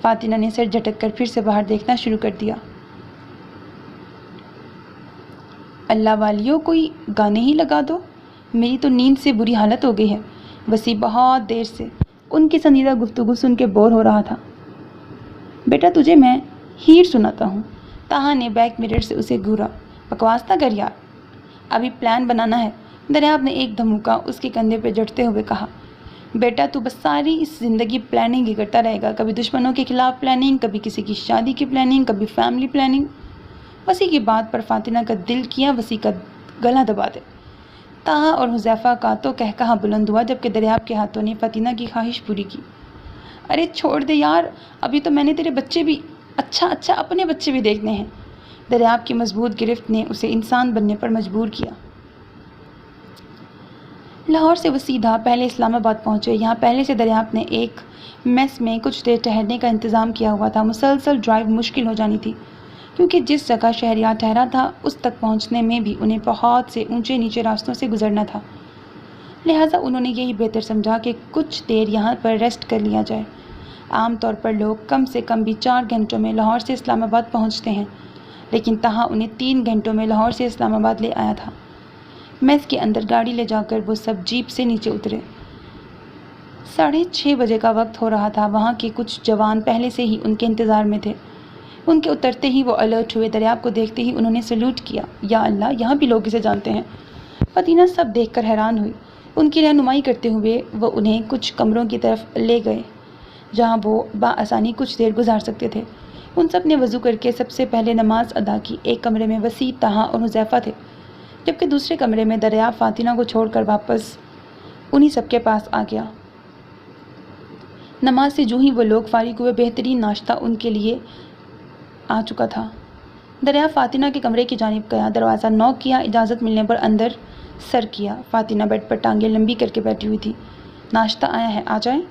فاطمہ نے سر جھٹک کر پھر سے باہر دیکھنا شروع کر دیا۔ اللہ والیوں، کوئی گانے ہی لگا دو، میری تو نیند سے بری حالت ہو گئی ہے۔ وسیع بہت دیر سے ان کی سنجیدہ گفتگو سن کے بور ہو رہا تھا۔ بیٹا تجھے میں ہیر سناتا ہوں۔ تاہا نے بیک مرر سے اسے گھورا۔ بکواس نہ کر یار، ابھی پلان بنانا ہے۔ دریافت نے ایک دھمکا اس کے کندھے پہ جڑتے ہوئے کہا۔ بیٹا تو بس ساری اس زندگی پلاننگ ہی کرتا رہے گا، کبھی دشمنوں کے خلاف پلاننگ، کبھی کسی کی شادی کی پلاننگ، کبھی فیملی پلاننگ۔ وسیع کی بات پر فاطمہ کا دل کیا وسیع کا گلا دبا دے۔ تاہا اور حذیفہ کا تو کہا بلند ہوا، جبکہ دریافت کے ہاتھوں نے فاطمہ کی خواہش پوری کی۔ ارے چھوڑ دے یار، ابھی تو میں نے تیرے بچے بھی اچھا اپنے بچے بھی دیکھنے ہیں۔ دریافت کی مضبوط گرفت نے اسے انسان بننے پر مجبور کیا۔ لاہور سے وہ سیدھا پہلے اسلام آباد پہنچے۔ یہاں پہلے سے دریافت نے ایک میس میں کچھ دیر ٹھہرنے کا انتظام کیا ہوا تھا۔ مسلسل ڈرائیو مشکل ہو جانی تھی، کیونکہ جس جگہ شہریار ٹھہرا تھا اس تک پہنچنے میں بھی انہیں بہت سے اونچے نیچے راستوں سے گزرنا تھا، لہٰذا انہوں نے یہی بہتر سمجھا کہ کچھ دیر یہاں پر ریسٹ کر لیا جائے۔ عام طور پر لوگ کم سے کم بھی 4 گھنٹوں میں لاہور سے اسلام آباد پہنچتے ہیں، لیکن تاہا انہیں 3 گھنٹوں میں لاہور سے اسلام آباد لے آیا تھا۔ میس کے اندر گاڑی لے جا کر وہ سب جیپ سے نیچے اترے۔ 6:30 بجے کا وقت ہو رہا تھا۔ وہاں کے کچھ جوان پہلے سے ہی ان کے انتظار میں تھے۔ ان کے اترتے ہی وہ الرٹ ہوئے۔ دریافت کو دیکھتے ہی انہوں نے سلوٹ کیا۔ یا اللہ، یہاں بھی لوگ اسے جانتے ہیں۔ فاطمہ سب دیکھ کر حیران ہوئی۔ ان کی رہنمائی کرتے ہوئے وہ انہیں کچھ کمروں کی طرف لے گئے جہاں وہ بآسانی کچھ دیر گزار سکتے تھے۔ ان سب نے وضو کر کے سب سے پہلے نماز ادا کی۔ ایک کمرے میں وسیع، تاہا اور حذیفہ تھے، جبکہ دوسرے کمرے میں دریافت فاطمہ کو چھوڑ کر واپس انہی سب کے پاس آ گیا۔ نماز سے جو ہی وہ لوگ فارغ ہوئے، بہترین ناشتہ ان کے لیے آ چکا تھا۔ دریافت فاطمہ کے کمرے کی جانب گیا، دروازہ نوک کیا، اجازت ملنے پر اندر سر کیا۔ فاطمہ بیڈ پر ٹانگیں لمبی کر کے بیٹھی ہوئی تھی۔ ناشتہ آیا ہے، آ جائیں۔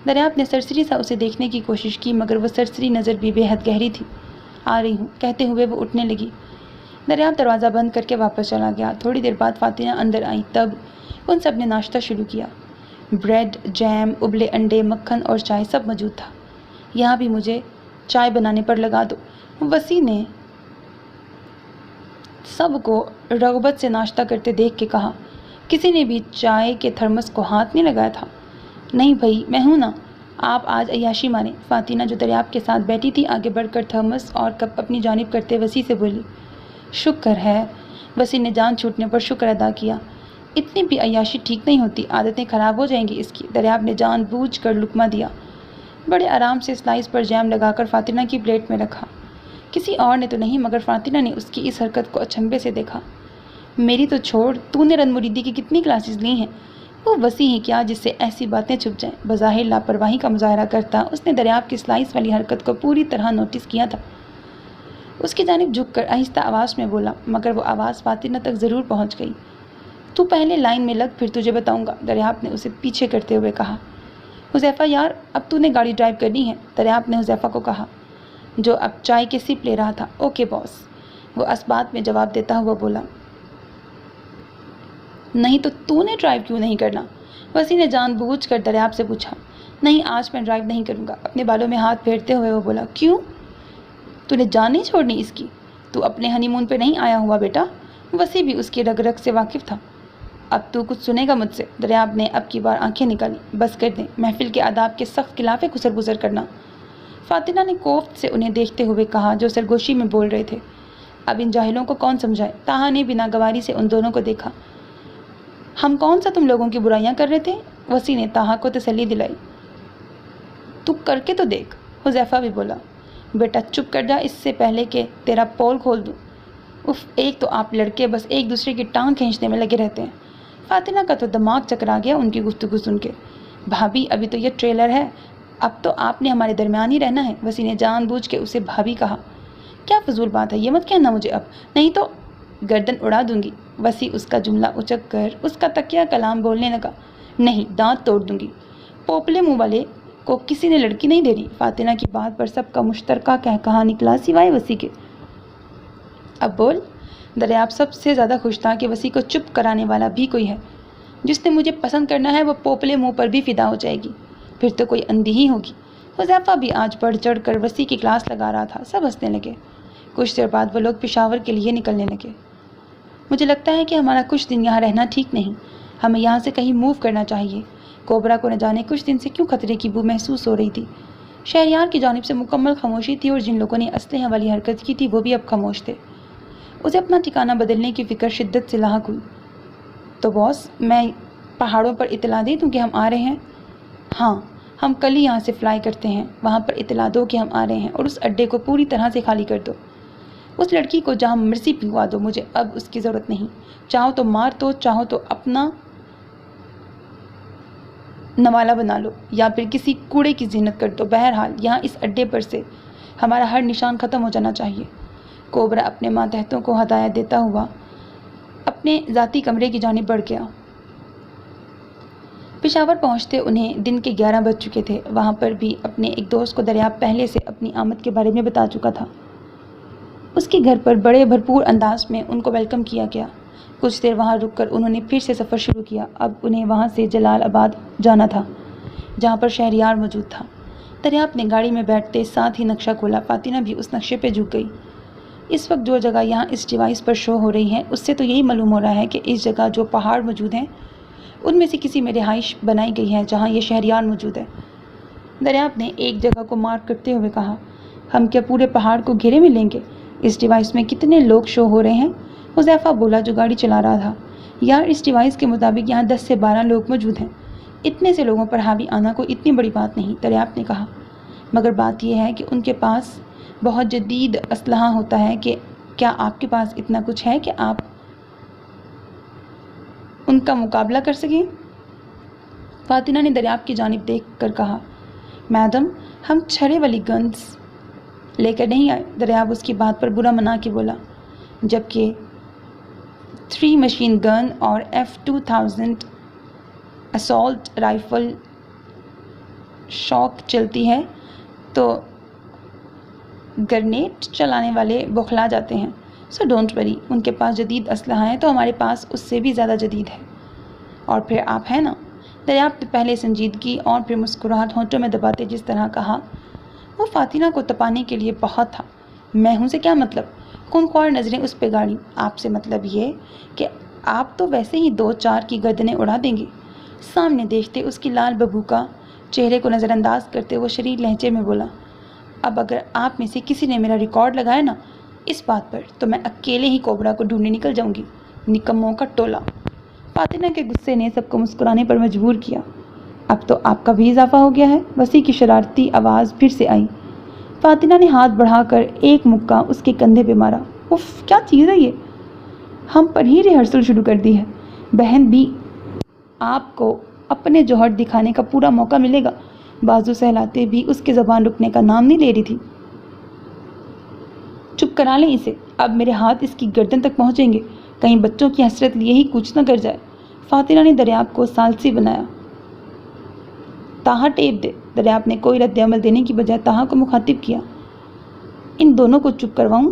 دریافت نے سرسری سا اسے دیکھنے کی کوشش کی، مگر وہ سرسری نظر بھی بے حد گہری تھی۔ آ رہی ہوں کہتے ہوئے وہ اٹھنے لگی۔ دریافت دروازہ بند کر کے واپس چلا گیا۔ تھوڑی دیر بعد فاطمہ اندر آئی، تب ان سب نے ناشتہ شروع کیا۔ بریڈ، جیم، ابلے انڈے، مکھن اور چائے سب موجود تھا۔ یہاں بھی مجھے چائے بنانے پر لگا دو، وسیع نے سب کو رغبت سے ناشتہ کرتے دیکھ کے کہا۔ کسی نے بھی چائے کے تھرمس کو ہاتھ نہیں لگایا تھا۔ نہیں بھائی، میں ہوں نا، آپ آج عیاشی ماریں۔ فاطمہ جو دریافت کے ساتھ بیٹھی تھی آگے بڑھ کر تھرمس اور کپ اپنی جانب کرتے وسیع سے بولی۔ شکر ہے۔ وسیع نے جان چھوٹنے پر شکر ادا کیا۔ اتنی بھی عیاشی ٹھیک نہیں ہوتی، عادتیں خراب ہو جائیں گی اس کی۔ دریافت نے جان بوجھ کر لقمہ دیا، بڑے آرام سے سلائس پر جیم لگا کر فاطمہ کی پلیٹ میں رکھا۔ کسی اور نے تو نہیں، مگر فاطمہ نے اس کی اس حرکت کو اچنبھے سے دیکھا۔ میری تو چھوڑ، تو نے رن مریدی کی کتنی کلاسز لی ہیں؟ وہ وسیع ہی کیا جس سے ایسی باتیں چھپ جائیں؟ بظاہر لاپرواہی کا مظاہرہ کرتا اس نے دریافت کی سلائس والی حرکت کو پوری طرح نوٹس کیا تھا۔ اس کی جانب جھک کر آہستہ آواز میں بولا، مگر وہ آواز فاطمہ تک ضرور پہنچ گئی۔ تو پہلے لائن میں لگ، پھر تجھے بتاؤں گا، دریافت نے اسے پیچھے کرتے ہوئے کہا۔ حذیفہ یار، اب تو نے گاڑی ڈرائیو کرنی ہے، دریافت نے حذیفہ کو کہا، جو اب چائے کی سپ لے رہا تھا۔ اوکے باس، وہ اسبات میں جواب دیتا ہوا بولا۔ نہیں تو نے ڈرائیو کیوں نہیں کرنا؟ وسیع نے جان بوجھ کر دریافت سے پوچھا۔ نہیں، آج میں ڈرائیو نہیں کروں گا، اپنے بالوں میں ہاتھ پھیرتے ہوئے وہ بولا۔ کیوں؟ تو نے جان نہیں چھوڑنی اس کی؟ تو اپنے ہنی مون پہ نہیں آیا ہوا بیٹا؟ وسیع بھی اس کی رگ رگ سے واقف تھا۔ اب تو کچھ سنے گا مجھ سے؟ دریافت نے اب کی بار آنکھیں نکالی۔ بس کر دیں، محفل کے آداب کے سخت خلاف ہے گزر گزر کرنا، فاطمہ نے کوفت سے انہیں دیکھتے ہوئے کہا جو سرگوشی میں بول رہے تھے۔ اب ان جاہلوں کو کون سمجھائے؟ تاہا نے بنا گواری سے ان دونوں کو دیکھا۔ ہم کون سا تم لوگوں کی برائیاں کر رہے تھے؟ وسیع نے طاہا کو تسلی دلائی۔ تو کر کے تو دیکھ، حذیفہ بھی بولا۔ بیٹا چپ کر جا اس سے پہلے کہ تیرا پول کھول دوں۔ اف، ایک تو آپ لڑکے بس ایک دوسرے کی ٹانگ کھینچنے میں لگے رہتے ہیں۔ فاطمہ کا تو دماغ چکرا گیا ان کی گفتگو سن کے۔ بھابھی ابھی تو یہ ٹریلر ہے، اب تو آپ نے ہمارے درمیان ہی رہنا ہے، وسیع نے جان بوجھ کے اسے بھابھی کہا۔ کیا فضول بات ہے، یہ مت کہنا مجھے اب، نہیں تو گردن اڑا دوں گی۔ وسیع اس کا جملہ اچک کر اس کا تکیہ کلام بولنے لگا۔ نہیں، دانت توڑ دوں گی، پوپلے منہ والے کو کسی نے لڑکی نہیں دے رہی۔ فاطمہ کی بات پر سب کا مشترکہ کہا نکلا سوائے وسیع کے۔ اب بول۔ دریاب سب سے زیادہ خوش تھا کہ وسیع کو چپ کرانے والا بھی کوئی ہے۔ جس نے مجھے پسند کرنا ہے وہ پوپلے منہ پر بھی فدا ہو جائے گی، پھر تو کوئی اندھی ہی ہوگی۔ حذیفہ بھی آج بڑھ چڑھ کر وسیع کی کلاس لگا رہا تھا۔ سب ہنسنے لگے۔ کچھ دیر بعد وہ لوگ پشاور کے لیے نکلنے لگے۔ مجھے لگتا ہے کہ ہمارا کچھ دن یہاں رہنا ٹھیک نہیں، ہمیں یہاں سے کہیں موو کرنا چاہیے۔ کوبرا کو نہ جانے کچھ دن سے کیوں خطرے کی بو محسوس ہو رہی تھی۔ شہریار کی جانب سے مکمل خاموشی تھی اور جن لوگوں نے اسلحے والی حرکت کی تھی وہ بھی اب خاموش تھے۔ اسے اپنا ٹھکانہ بدلنے کی فکر شدت سے لاحق ہوئی۔ تو باس، میں پہاڑوں پر اطلاع دے دوں کہ ہم آ رہے ہیں؟ ہاں، ہم کل ہی یہاں سے فلائی کرتے ہیں۔ وہاں پر اطلاع دو کہ ہم آ رہے ہیں اور اس اڈے کو پوری طرح سے خالی کر دو۔ اس لڑکی کو جہاں مرضی پھینکوا دو، مجھے اب اس کی ضرورت نہیں۔ چاہو تو مار دو، چاہو تو اپنا نوالا بنا لو یا پھر کسی کوڑے کی زینت کر دو۔ بہرحال یہاں اس اڈے پر سے ہمارا ہر نشان ختم ہو جانا چاہیے۔ کوبرا اپنے ماتحتوں کو ہدایت دیتا ہوا اپنے ذاتی کمرے کی جانب بڑھ گیا۔ پشاور پہنچتے انہیں دن کے 11 بج چکے تھے۔ وہاں پر بھی اپنے ایک دوست کو دریاب پہلے سے اپنی آمد کے بارے میں بتا چکا تھا۔ اس کے گھر پر بڑے بھرپور انداز میں ان کو ویلکم کیا گیا۔ کچھ دیر وہاں رک کر انہوں نے پھر سے سفر شروع کیا۔ اب انہیں وہاں سے جلال آباد جانا تھا جہاں پر شہریار موجود تھا۔ دریاب نے گاڑی میں بیٹھتے ساتھ ہی نقشہ کھولا۔ فاطمہ بھی اس نقشے پہ جھک گئی۔ اس وقت جو جگہ یہاں اس ڈیوائس پر شو ہو رہی ہے اس سے تو یہی معلوم ہو رہا ہے کہ اس جگہ جو پہاڑ موجود ہیں ان میں سے کسی میں رہائش بنائی گئی ہے جہاں یہ شہریار موجود ہے۔ دریاب نے ایک جگہ کو مارک کرتے ہوئے کہا۔ ہم کیا پورے پہاڑ کو گھیرے میں لیں گے؟ اس ڈیوائس میں کتنے لوگ شو ہو رہے ہیں؟ حذیفہ بولا جو گاڑی چلا رہا تھا۔ یار، اس ڈیوائس کے مطابق یہاں 10 سے 12 لوگ موجود ہیں۔ اتنے سے لوگوں پر حاوی آنا کوئی اتنی بڑی بات نہیں، دریاب نے کہا۔ مگر بات یہ ہے کہ ان کے پاس بہت جدید اسلحہ ہوتا ہے کہ کیا آپ کے پاس اتنا کچھ ہے کہ آپ ان کا مقابلہ کر سکیں؟ فاطمہ نے دریاب کی جانب دیکھ کر کہا۔ میڈم، ہم چھڑے والی گنز لے کر نہیں آئے۔ دریاب اس کی بات پر برا منا کے بولا۔ جبکہ 3 مشین گن اور F2000 اسالٹ رائفل شوق چلتی ہے تو گرنیڈ چلانے والے بوکھلا جاتے ہیں۔ سو ڈونٹ وری، ان کے پاس جدید اسلحہ ہے تو ہمارے پاس اس سے بھی زیادہ جدید ہے۔ اور پھر آپ ہیں نا؟ دریاب نے پہلے سنجیدگی اور پھر مسکراہٹ ہونٹوں میں دباتے جس طرح کہا۔ وہ فاطمہ کو تپانے کے لیے بہت تھا۔ میں ہوں سے کیا مطلب؟ خونخوار نظریں اس پہ گاڑی۔ آپ سے مطلب یہ کہ آپ تو ویسے ہی 2-4 کی گردنیں اڑا دیں گے۔ سامنے دیکھتے اس کی لال ببو کا چہرے کو نظر انداز کرتے وہ شریر لہجے میں بولا۔ اب اگر آپ میں سے کسی نے میرا ریکارڈ لگایا نا اس بات پر تو میں اکیلے ہی کوبرا کو ڈھونڈنے نکل جاؤں گی۔ نکموں کا ٹولہ۔ فاطمہ کے غصے نے سب کو مسکرانے پر مجبور کیا۔ اب تو آپ کا بھی اضافہ ہو گیا ہے، وسیع کی شرارتی آواز پھر سے آئی۔ فاطمہ نے ہاتھ بڑھا کر ایک مکہ اس کے کندھے پہ مارا۔ اف، کیا چیز ہے یہ؟ ہم پر ہی ریہرسل شروع کر دی ہے۔ بہن بھی آپ کو اپنے جوہر دکھانے کا پورا موقع ملے گا۔ بازو سہلاتے بھی اس کی زبان رکنے کا نام نہیں لے رہی تھی۔ چپ کرا لیں اسے، اب میرے ہاتھ اس کی گردن تک پہنچیں گے، کہیں بچوں کی حسرت لیے ہی کچھ نہ کر جائے۔ فاطمہ نے دریاب کو ثالثی بنایا۔ طاہا ٹیپ دے۔ دریاب نے کوئی رد عمل دینے کی بجائے طاہا کو مخاطب کیا۔ ان دونوں کو چپ کرواؤں؟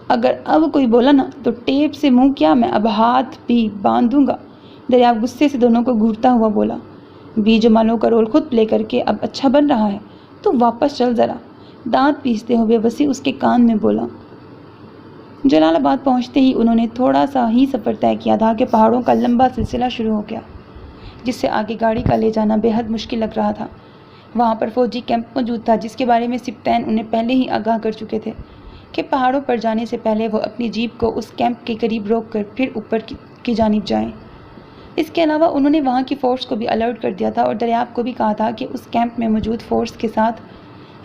اگر اب کوئی بولا نا تو ٹیپ سے منہ کیا، میں اب ہاتھ بھی باندھ دوں گا۔ دریاب غصے سے دونوں کو گھورتا ہوا بولا۔ بی جمالوں کا رول خود پلے کر کے اب اچھا بن رہا ہے، تو واپس چل ذرا۔ دانت پیستے ہوئے وسیع اس کے کان میں بولا۔ جلال آباد پہنچتے ہی انہوں نے تھوڑا سا ہی سفر طے کیا تھا کہ پہاڑوں کا لمبا سلسلہ شروع ہو گیا جس سے آگے گاڑی کا لے جانا بے حد مشکل لگ رہا تھا۔ وہاں پر فوجی کیمپ موجود تھا جس کے بارے میں سپتین انہیں پہلے ہی آگاہ کر چکے تھے کہ پہاڑوں پر جانے سے پہلے وہ اپنی جیپ کو اس کیمپ کے قریب روک کر پھر اوپر کی جانب جائیں۔ اس کے علاوہ انہوں نے وہاں کی فورس کو بھی الرٹ کر دیا تھا اور دریافت کو بھی کہا تھا کہ اس کیمپ میں موجود فورس کے ساتھ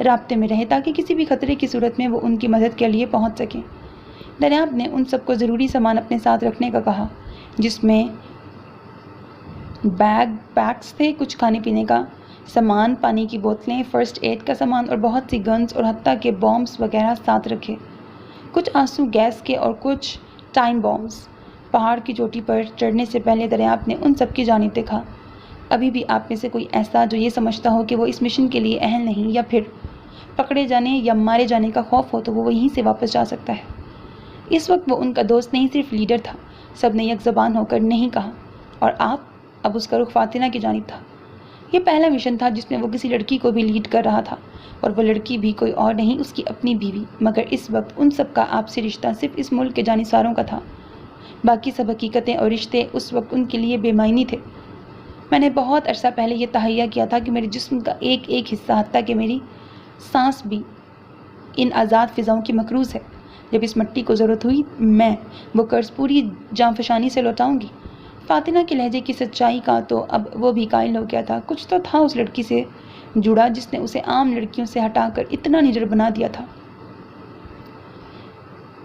رابطے میں رہے تاکہ کسی بھی خطرے کی صورت میں وہ ان کی مدد کے لیے پہنچ سکیں۔ دریافت نے ان سب کو ضروری سامان اپنے ساتھ رکھنے کا کہا، جس میں بیگس تھے، کچھ کھانے پینے کا سامان، پانی کی بوتلیں، فرسٹ ایڈ کا سامان اور بہت سی گنز اور حتیٰ کہ بامبس وغیرہ ساتھ رکھے، کچھ آنسو گیس کے اور کچھ ٹائم بامبس۔ پہاڑ کی چوٹی پر چڑھنے سے پہلے دریافت نے ان سب کی جانب دیکھا۔ ابھی بھی آپ میں سے کوئی ایسا جو یہ سمجھتا ہو کہ وہ اس مشن کے لیے اہل نہیں، یا پھر پکڑے جانے یا مارے جانے کا خوف ہو، تو وہ وہیں سے واپس جا سکتا ہے۔ اس وقت وہ ان کا دوست نہیں، صرف لیڈر تھا۔ سب نے یک زبان ہو کر نہیں کہا۔ اور آپ؟ اب اس کا رخ فاتنہ کی جانب تھا۔ یہ پہلا مشن تھا جس میں وہ کسی لڑکی کو بھی لیڈ کر رہا تھا، اور وہ لڑکی بھی کوئی اور نہیں، اس کی اپنی بیوی۔ مگر اس وقت ان سب کا آپ سے رشتہ صرف اس ملک کے جانصاروں کا تھا۔ باقی سب حقیقتیں اور رشتے اس وقت ان کے لیے بے معنی تھے۔ میں نے بہت عرصہ پہلے یہ تہیہ کیا تھا کہ میرے جسم کا ایک ایک حصہ، حتیٰ کہ میری سانس بھی، ان آزاد فضاؤں کی مقروض ہے۔ جب اس مٹی کو ضرورت ہوئی، میں وہ قرض پوری جانفشانی سے لوٹاؤں گی۔ فاتنہ کے لہجے کی سچائی کا تو اب وہ بھی قائل ہو گیا تھا۔ کچھ تو تھا اس لڑکی سے جڑا جس نے اسے عام لڑکیوں سے ہٹا کر اتنا نڈر بنا دیا تھا۔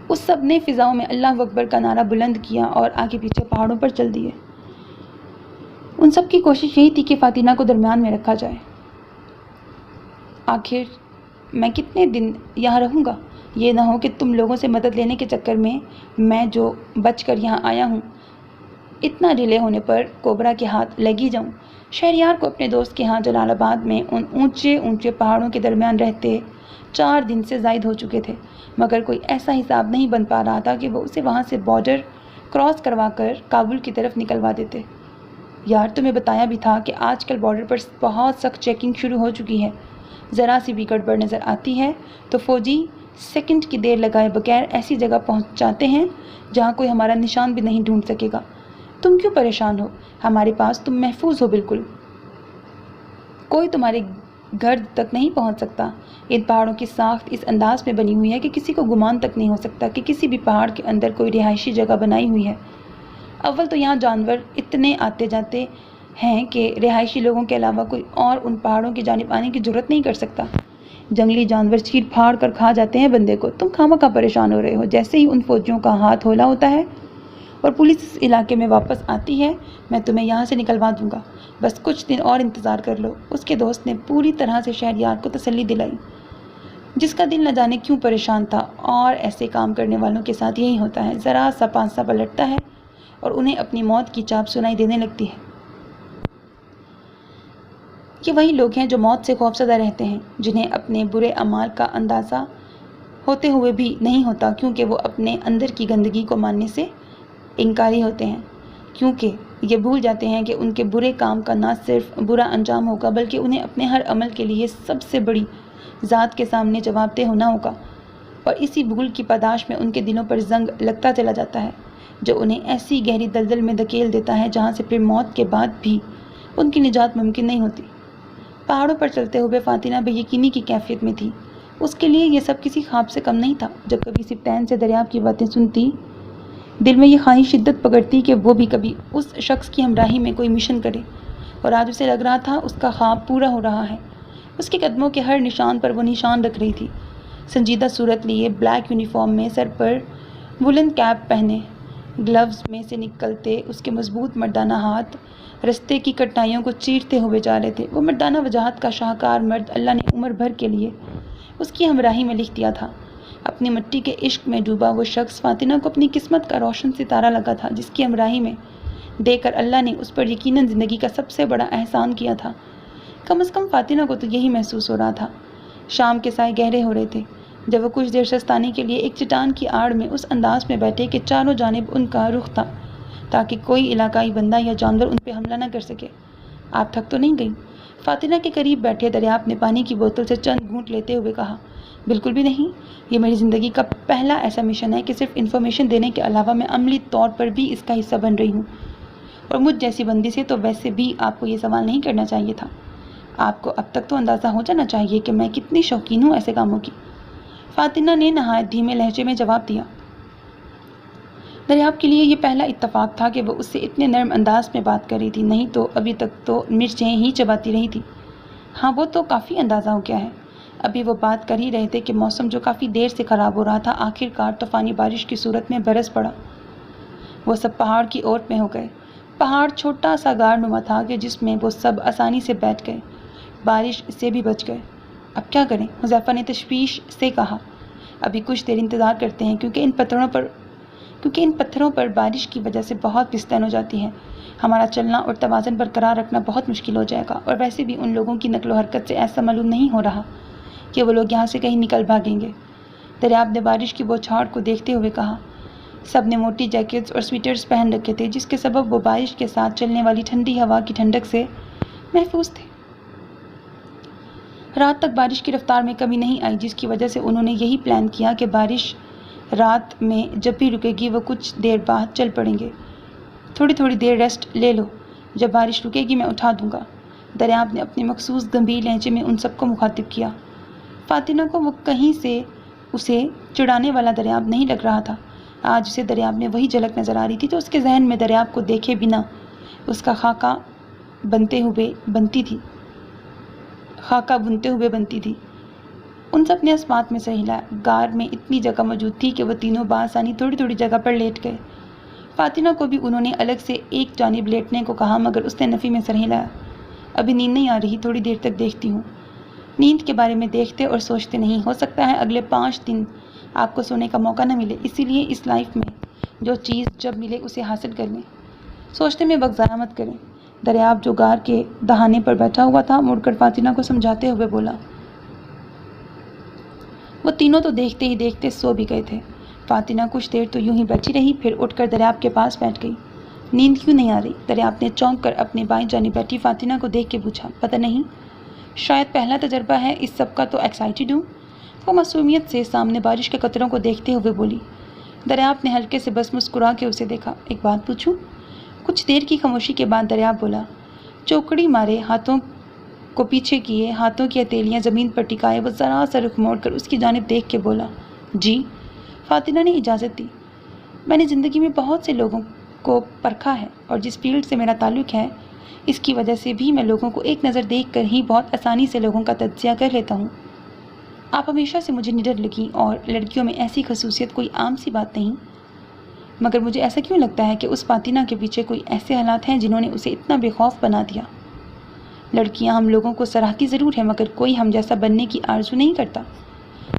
اس سب نے فضاؤں میں اللہ اکبر کا نعرہ بلند کیا اور آگے پیچھے پہاڑوں پر چل دیے۔ ان سب کی کوشش یہی تھی کہ فاتنہ کو درمیان میں رکھا جائے۔ آخر میں کتنے دن یہاں رہوں گا؟ یہ نہ ہو کہ تم لوگوں سے مدد لینے کے چکر میں جو بچ کر یہاں آیا ہوں، اتنا ڈیلے ہونے پر کوبرا کے ہاتھ لگی جاؤں۔ شہریار کو اپنے دوست کے ہاں جلال آباد میں ان اونچے اونچے پہاڑوں کے درمیان رہتے 4 دن سے زائد ہو چکے تھے، مگر کوئی ایسا حساب نہیں بن پا رہا تھا کہ وہ اسے وہاں سے بارڈر کراس کروا کر کابل کی طرف نکلوا دیتے۔ یار، تمہیں بتایا بھی تھا کہ آج کل بارڈر پر بہت سخت چیکنگ شروع ہو چکی ہے۔ ذرا سی بھی گڑبڑ نظر آتی ہے تو فوجی سیکنڈ کی دیر لگائے بغیر ایسی جگہ پہنچاتے ہیں جہاں کوئی ہمارا نشان بھی نہیں ڈھونڈ سکے گا۔ تم کیوں پریشان ہو؟ ہمارے پاس تم محفوظ ہو، بالکل کوئی تمہارے گھر تک نہیں پہنچ سکتا۔ ان پہاڑوں کی ساخت اس انداز میں بنی ہوئی ہے کہ کسی کو گمان تک نہیں ہو سکتا کہ کسی بھی پہاڑ کے اندر کوئی رہائشی جگہ بنائی ہوئی ہے۔ اول تو یہاں جانور اتنے آتے جاتے ہیں کہ رہائشی لوگوں کے علاوہ کوئی اور ان پہاڑوں کی جانب آنے کی جرات نہیں کر سکتا۔ جنگلی جانور چیر پھاڑ کر کھا جاتے ہیں بندے کو۔ تم خامخواہ پریشان ہو رہے ہو۔ جیسے ہی ان فوجیوں کا ہاتھ ہولا ہوتا ہے اور پولیس اس علاقے میں واپس آتی ہے، میں تمہیں یہاں سے نکلوا دوں گا۔ بس کچھ دن اور انتظار کر لو۔ اس کے دوست نے پوری طرح سے شہریار کو تسلی دلائی، جس کا دل نہ جانے کیوں پریشان تھا۔ اور ایسے کام کرنے والوں کے ساتھ یہی ہوتا ہے، ذرا سا پانسا پلٹتا ہے اور انہیں اپنی موت کی چاپ سنائی دینے لگتی ہے۔ یہ وہی لوگ ہیں جو موت سے خوفزدہ رہتے ہیں، جنہیں اپنے برے اعمال کا اندازہ ہوتے ہوئے بھی نہیں ہوتا، کیونکہ وہ اپنے اندر کی گندگی کو ماننے سے انکاری ہوتے ہیں، کیونکہ یہ بھول جاتے ہیں کہ ان کے برے کام کا نہ صرف برا انجام ہوگا بلکہ انہیں اپنے ہر عمل کے لیے سب سے بڑی ذات کے سامنے جواب دہ ہونا ہوگا۔ اور اسی بھول کی پاداش میں ان کے دلوں پر زنگ لگتا چلا جاتا ہے، جو انہیں ایسی گہری دلدل میں دھکیل دیتا ہے جہاں سے پھر موت کے بعد بھی ان کی نجات ممکن نہیں ہوتی۔ پہاڑوں پر چلتے ہوئے فاتنہ بے یقینی کی کیفیت میں تھی۔ اس کے لیے یہ سب کسی خواب سے کم نہیں تھا۔ جب کبھی سپتین سے دریافت کی باتیں سنتی، دل میں یہ خواہش شدت پکڑتی کہ وہ بھی کبھی اس شخص کی ہمراہی میں کوئی مشن کرے، اور آج اسے لگ رہا تھا اس کا خواب پورا ہو رہا ہے۔ اس کے قدموں کے ہر نشان پر وہ نشان رکھ رہی تھی، سنجیدہ صورت لیے، بلیک یونیفارم میں، سر پر وولن کیپ پہنے، گلوز میں سے نکلتے اس کے مضبوط مردانہ ہاتھ رستے کی کٹائیوں کو چیرتے ہوئے جا رہے تھے۔ وہ مردانہ وجاہت کا شاہکار مرد اللہ نے عمر بھر کے لیے اس کی ہمراہی میں لکھ دیا تھا۔ اپنی مٹی کے عشق میں ڈوبا وہ شخص فاتنہ کو اپنی قسمت کا روشن ستارہ لگا تھا، جس کی ہمراہی میں دے کر اللہ نے اس پر یقیناً زندگی کا سب سے بڑا احسان کیا تھا۔ کم از کم فاتنہ کو تو یہی محسوس ہو رہا تھا۔ شام کے سائے گہرے ہو رہے تھے جب وہ کچھ دیر شستانے کے لیے ایک چٹان کی آڑ میں اس انداز میں بیٹھے کہ چاروں جانب ان کا رخ تھا، تاکہ کوئی علاقائی بندہ یا جانور ان پہ حملہ نہ کر سکے۔ آپ تھک تو نہیں گئی؟ فاتنہ کے قریب بیٹھے دریافت نے پانی کی بوتل سے چند گھونٹ لیتے ہوئے کہا۔ بالکل بھی نہیں، یہ میری زندگی کا پہلا ایسا مشن ہے کہ صرف انفارمیشن دینے کے علاوہ میں عملی طور پر بھی اس کا حصہ بن رہی ہوں، اور مجھ جیسی بندی سے تو ویسے بھی آپ کو یہ سوال نہیں کرنا چاہیے تھا۔ آپ کو اب تک تو اندازہ ہو جانا چاہیے کہ میں کتنی شوقین ہوں ایسے کاموں کی۔ فاتنہ نے نہایت دھیمے لہجے میں جواب دیا۔ دریاب کے لیے یہ پہلا اتفاق تھا کہ وہ اس سے اتنے نرم انداز میں بات کر رہی تھی، نہیں تو ابھی تک تو مرچیں ہی چباتی رہی تھی۔ ہاں وہ تو کافی اندازہ ہو گیا ہے۔ ابھی وہ بات کر ہی رہے تھے کہ موسم جو کافی دیر سے خراب ہو رہا تھا آخر کار طوفانی بارش کی صورت میں برس پڑا۔ وہ سب پہاڑ کی اور میں ہو گئے۔ پہاڑ چھوٹا سا غار نما تھا کہ جس میں وہ سب آسانی سے بیٹھ گئے، بارش سے بھی بچ گئے۔ اب کیا کریں؟ حذیفہ نے تشویش سے کہا۔ ابھی کچھ دیر انتظار کرتے ہیں کیونکہ ان پتھروں پر بارش کی وجہ سے بہت پھسلن ہو جاتی ہے۔ ہمارا چلنا اور توازن برقرار رکھنا بہت مشکل ہو جائے گا، اور ویسے بھی ان لوگوں کی نقل و حرکت سے ایسا معلوم نہیں ہو رہا کہ وہ لوگ یہاں سے کہیں نکل بھاگیں گے۔ دریاب نے بارش کی بوچھاڑ کو دیکھتے ہوئے کہا۔ سب نے موٹی جیکٹس اور سویٹرز پہن رکھے تھے جس کے سبب وہ بارش کے ساتھ چلنے والی ٹھنڈی ہوا کی ٹھنڈک سے محفوظ تھے۔ رات تک بارش کی رفتار میں کمی نہیں آئی، جس کی وجہ سے انہوں نے یہی پلان کیا کہ بارش رات میں جب بھی رکے گی وہ کچھ دیر بعد چل پڑیں گے۔ تھوڑی دیر ریسٹ لے لو، جب بارش رکے گی میں اٹھا دوں گا۔ دریاب نے اپنے مخصوص گمبھیر لہجے میں ان سب کو مخاطب کیا۔ فاطمہ کو وہ کہیں سے اسے چڑھانے والا دریاب نہیں لگ رہا تھا۔ آج اسے دریاب میں وہی جھلک نظر آ رہی تھی تو اس کے ذہن میں دریاب کو دیکھے بنا اس کا خاکہ بنتے ہوئے بنتی تھی۔ ان سب نے اسمات میں سر ہلایا۔ غار میں اتنی جگہ موجود تھی کہ وہ تینوں بآسانی تھوڑی جگہ پر لیٹ گئے۔ فاطمہ کو بھی انہوں نے الگ سے ایک جانب لیٹنے کو کہا مگر اس نے نفی میں سر ہلایا۔ ابھی نیند نہیں آ رہی، تھوڑی دیر تک دیکھتی ہوں۔ نیند کے بارے میں دیکھتے اور سوچتے نہیں، ہو سکتا ہے اگلے 5 دن آپ کو سونے کا موقع نہ ملے، اسی لیے اس لائف میں جو چیز جب ملے اسے حاصل کر لیں، سوچنے میں وقت ضائع مت کریں۔ دریاب جو غار کے دہانے پر بیٹھا ہوا تھا مڑ کر فاطمہ کو سمجھاتے ہوئے بولا۔ وہ تینوں تو دیکھتے ہی دیکھتے سو بھی گئے تھے۔ فاطمہ کچھ دیر تو یوں ہی بیٹھی رہی، پھر اٹھ کر دریاب کے پاس بیٹھ گئی۔ نیند کیوں نہیں آ رہی؟ دریاب نے چونک کر اپنے بائیں جانب بیٹھی فاطمہ کو دیکھ کے پوچھا۔ پتہ نہیں، شاید پہلا تجربہ ہے اس سب کا تو ایکسائٹڈ ہوں۔ وہ معصومیت سے سامنے بارش کے قطروں کو دیکھتے ہوئے بولی۔ دریاب نے ہلکے سے بس مسکرا کے اسے دیکھا۔ ایک بات پوچھوں؟ کچھ دیر کی خاموشی کے بعد دریاب بولا۔ چوکڑی مارے ہاتھوں کو پیچھے کیے، ہاتھوں کی ہتھیلیاں زمین پر ٹکائے وہ ذرا سا رخ موڑ کر اس کی جانب دیکھ کے بولا۔ جی؟ فاطمہ نے اجازت دی۔ میں نے زندگی میں بہت سے لوگوں کو پرکھا ہے اور جس فیلڈ سے میرا تعلق ہے اس کی وجہ سے بھی میں لوگوں کو ایک نظر دیکھ کر ہی بہت آسانی سے لوگوں کا تجزیہ کر لیتا ہوں۔ آپ ہمیشہ سے مجھے نڈر لگیں اور لڑکیوں میں ایسی خصوصیت کوئی عام سی بات نہیں، مگر مجھے ایسا کیوں لگتا ہے کہ اس فاطمہ کے پیچھے کوئی ایسے حالات ہیں جنہوں نے اسے اتنا بے خوف بنا دیا۔ لڑکیاں ہم لوگوں کو سراہتی ضرور ہیں مگر کوئی ہم جیسا بننے کی آرزو نہیں کرتا۔